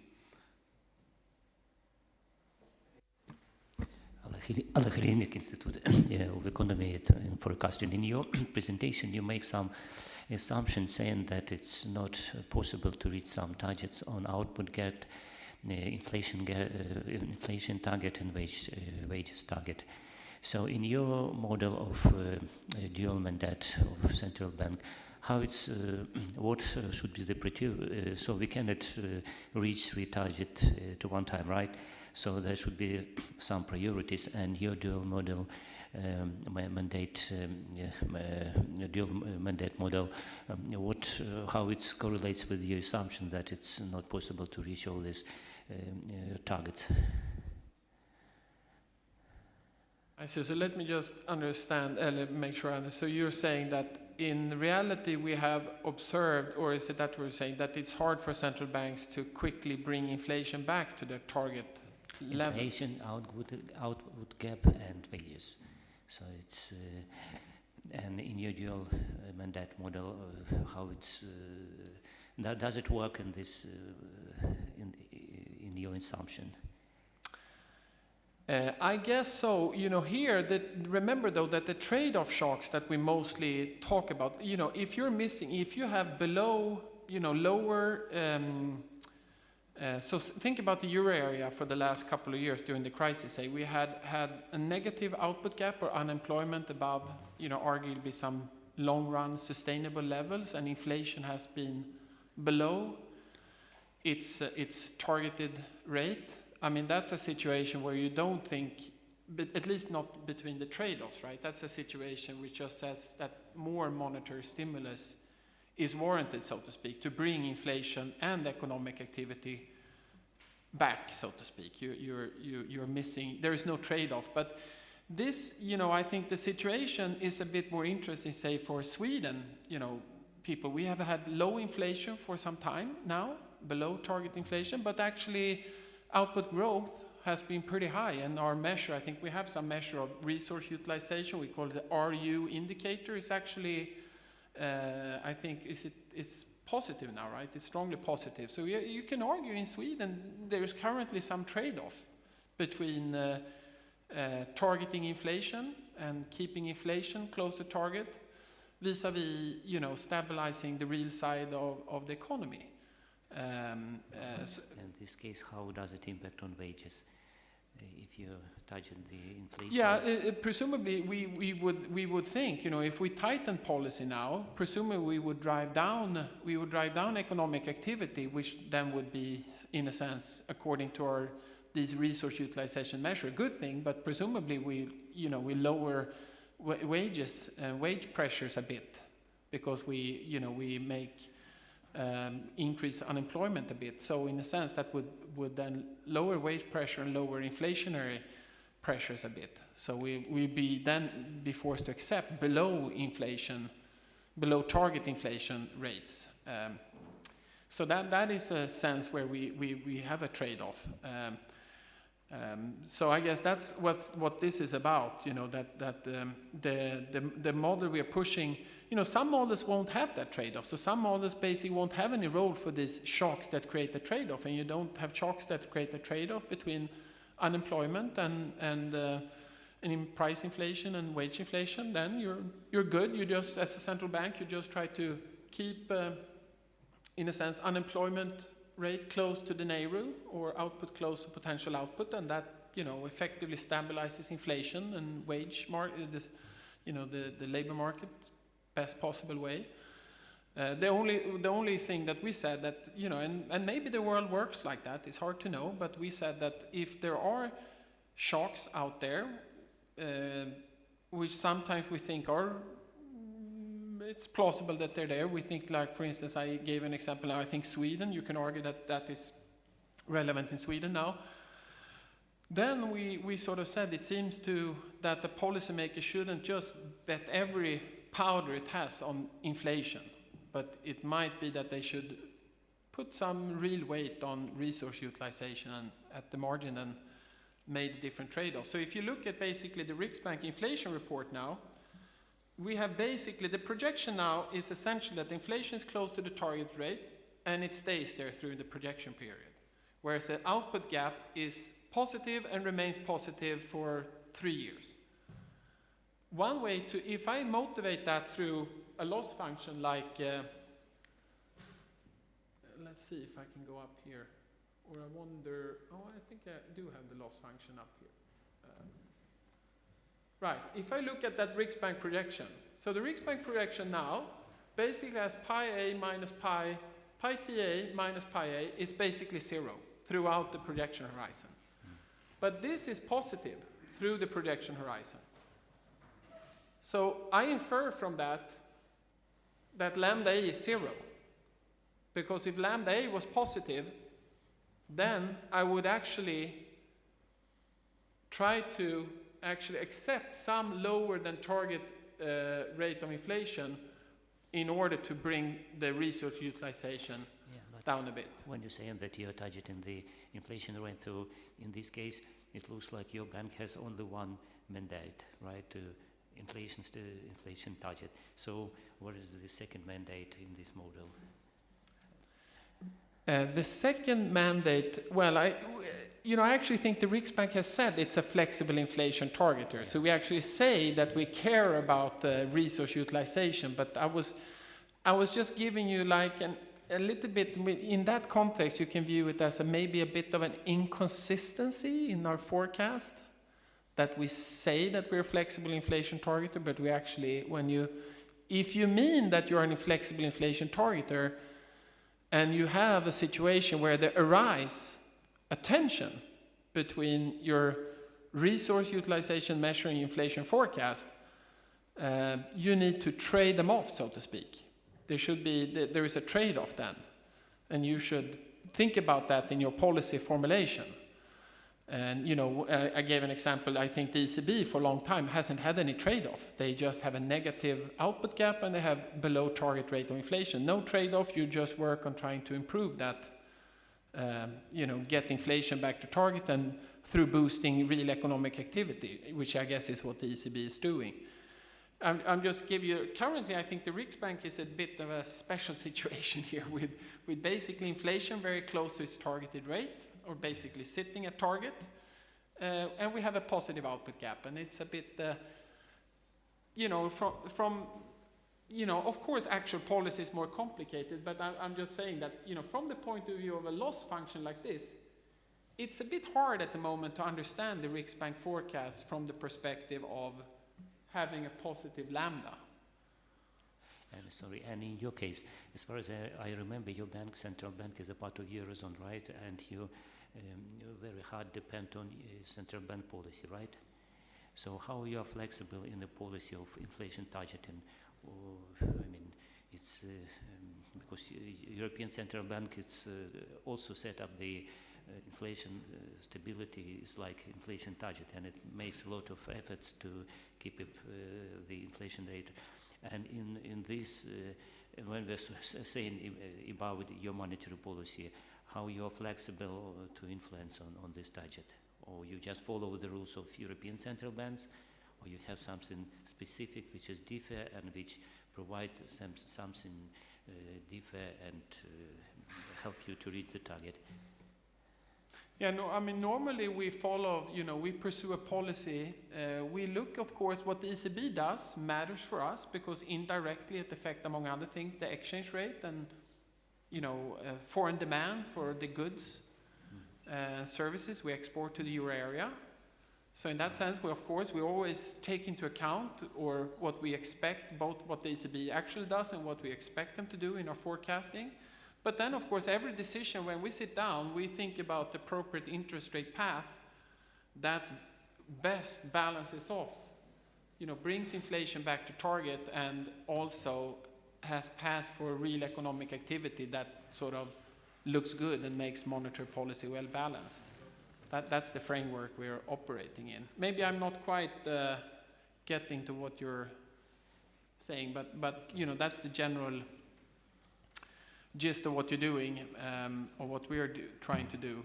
Hellenic Institute of Economy and Forecasting. In your presentation, you make some assumptions saying that it's not possible to reach some targets on output gap, inflation target, and wages target. So, in your model of dual mandate of central bank, how it's what should be the criteria? So we cannot reach three targets to one time, right? So there should be some priorities, and your dual model dual mandate model, how it correlates with your assumption that it's not possible to reach all these targets. I see. So let me just understand, make sure I understand. So you're saying that in reality we have observed, or is it that we're saying that it's hard for central banks to quickly bring inflation back to their target levels? Inflation, output gap, and wages. So it's and in your dual mandate model, how it's does it work in this in your assumption? I guess so. Here, remember though that the trade-off shocks that we mostly talk about, if you have below, lower, so think about the euro area for the last couple of years during the crisis. Say we had a negative output gap or unemployment above, arguably some long-run sustainable levels, and inflation has been below its targeted rate. I mean, that's a situation where you don't think, but at least not between the trade-offs, right? That's a situation which just says that more monetary stimulus is warranted, so to speak, to bring inflation and economic activity back, so to speak. You're missing, there is no trade-off. But this, I think the situation is a bit more interesting, say, for Sweden, people. We have had low inflation for some time now, below target inflation, but actually output growth has been pretty high, and our measure, I think we have some measure of resource utilization, we call it the RU indicator, is actually, I think, it's positive now, right? It's strongly positive. So you can argue in Sweden there's currently some trade-off between targeting inflation and keeping inflation close to target vis-a-vis, stabilizing the real side of the economy. In this case, how does it impact on wages if you touch the inflation? Yeah, presumably we would think, if we tighten policy now, presumably we would drive down economic activity, which then would be, in a sense, according to these resource utilization measure, a good thing. But presumably we lower wages and wage pressures a bit, because we make increase unemployment a bit. So in a sense that would then lower wage pressure and lower inflationary pressures a bit. So we'd be forced to accept below target inflation rates. So that is a sense where we have a trade-off. So I guess that's what this is about, that the model we are pushing, some models won't have that trade-off. So some models basically won't have any role for these shocks that create the trade-off, and you don't have shocks that create the trade-off between unemployment and in price inflation and wage inflation. Then you're good. You just, as a central bank, you just try to keep, in a sense, unemployment rate close to the NAIRU, or output close to potential output, and that effectively stabilizes inflation and wage market, the labor market, best possible way. The only thing that we said that, and maybe the world works like that, it's hard to know, but we said that if there are shocks out there, which sometimes we think it's plausible that they're there. We think, like, for instance, I gave an example now, I think Sweden, you can argue that is relevant in Sweden now. Then we sort of said it seems that the policymaker shouldn't just bet every powder it has on inflation, but it might be that they should put some real weight on resource utilization and at the margin and made different trade-offs. So if you look at basically the Riksbank inflation report now, we have basically, the projection now is essentially that inflation is close to the target rate and it stays there through the projection period. Whereas the output gap is positive and remains positive for 3 years. One way to, if I motivate that through a loss function like, let's see if I can go up here, or I wonder, I think I do have the loss function up here. Right, if I look at that Riksbank projection, so the Riksbank projection now basically has pi a minus pi ta minus pi a is basically 0 throughout the projection horizon. But this is positive through the projection horizon. So I infer from that lambda a is 0. Because if lambda a was positive, then I would actually try to accept some lower than target rate of inflation in order to bring the resource utilization down a bit. When you're saying that you're targeting the inflation rate, so in this case, it looks like your bank has only one mandate, right, to inflation target. So what is the second mandate in this model? The second mandate, well, I actually think the Riksbank has said it's a flexible inflation targeter. So we actually say that we care about resource utilization, but I was just giving you like a little bit, in that context, you can view it as maybe a bit of an inconsistency in our forecast, that we say that we're a flexible inflation targeter, but we actually, if you mean that you're an inflexible inflation targeter, and you have a situation where there arise a tension between your resource utilization measuring inflation forecast, you need to trade them off, so to speak. There is a trade-off then, and you should think about that in your policy formulation. And I gave an example. I think the ECB for a long time hasn't had any trade-off. They just have a negative output gap and they have below target rate of inflation. No trade-off. You just work on trying to improve that. Get inflation back to target and through boosting real economic activity, which I guess is what the ECB is doing. I'm just give you, currently I think the Riksbank is a bit of a special situation here with basically inflation very close to its targeted rate, or basically sitting at target, and we have a positive output gap, and it's a bit, of course actual policy is more complicated, but I'm just saying that, from the point of view of a loss function like this, it's a bit hard at the moment to understand the Riksbank forecast from the perspective of having a positive lambda. Sorry, and in your case, as far as I remember, your bank, central bank, is a part of Eurozone, right? And you very hard depend on central bank policy, right? So how you are flexible in the policy of inflation targeting? It's because European Central Bank, it's also set up the inflation stability is like inflation target, and it makes a lot of efforts to keep the inflation rate. And in this, when we're saying about your monetary policy, how you're flexible to influence on this target? Or you just follow the rules of European central banks, or you have something specific which is differ and which provide something differ and help you to reach the target? Yeah, no, normally we follow, we pursue a policy. We look, of course, what the ECB does matters for us because indirectly it affects, among other things, the exchange rate and, foreign demand for the goods, services we export to the euro area. So in that sense, we always take into account or what we expect, both what the ECB actually does and what we expect them to do in our forecasting. But then, of course, every decision, when we sit down, we think about the appropriate interest rate path that best balances off, brings inflation back to target and also has paths for real economic activity that sort of looks good and makes monetary policy well balanced. That's the framework we're operating in. Maybe I'm not quite getting to what you're saying, but that's the general gist of what you're doing, or what we're trying to do.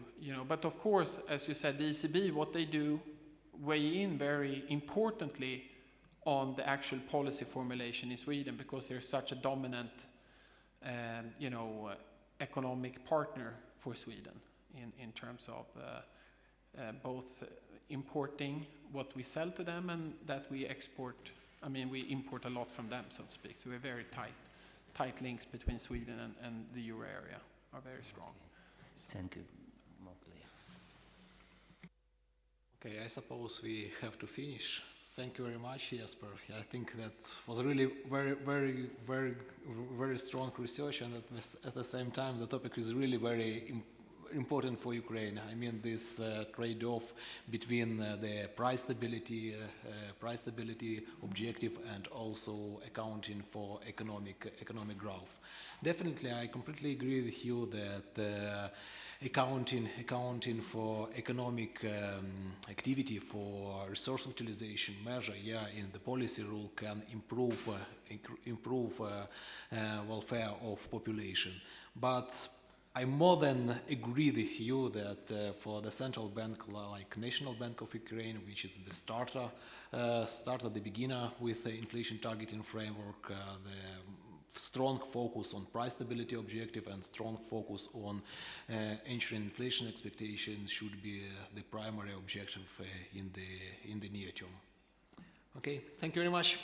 But of course, as you said, the ECB, what they do weigh in very importantly on the actual policy formulation in Sweden because they're such a dominant, economic partner for Sweden in terms of both importing what we sell to them and that we export. We import a lot from them, so to speak. So we're very tight links between Sweden and the euro area are very strong. Thank you. More clear. Okay, I suppose we have to finish. Thank you very much, Jesper. I think that was really very, very, very, very strong research, and at the same time, the topic is really very important for Ukraine. This trade-off between the price stability objective and also accounting for economic growth. Definitely, I completely agree with you that accounting for economic activity for resource utilization measure, in the policy rule can improve welfare of population. But I more than agree with you that for the central bank, like National Bank of Ukraine, which is the starter, the beginner with the inflation targeting framework, the strong focus on price stability objective and strong focus on ensuring inflation expectations should be the primary objective in the near term. Okay, thank you very much.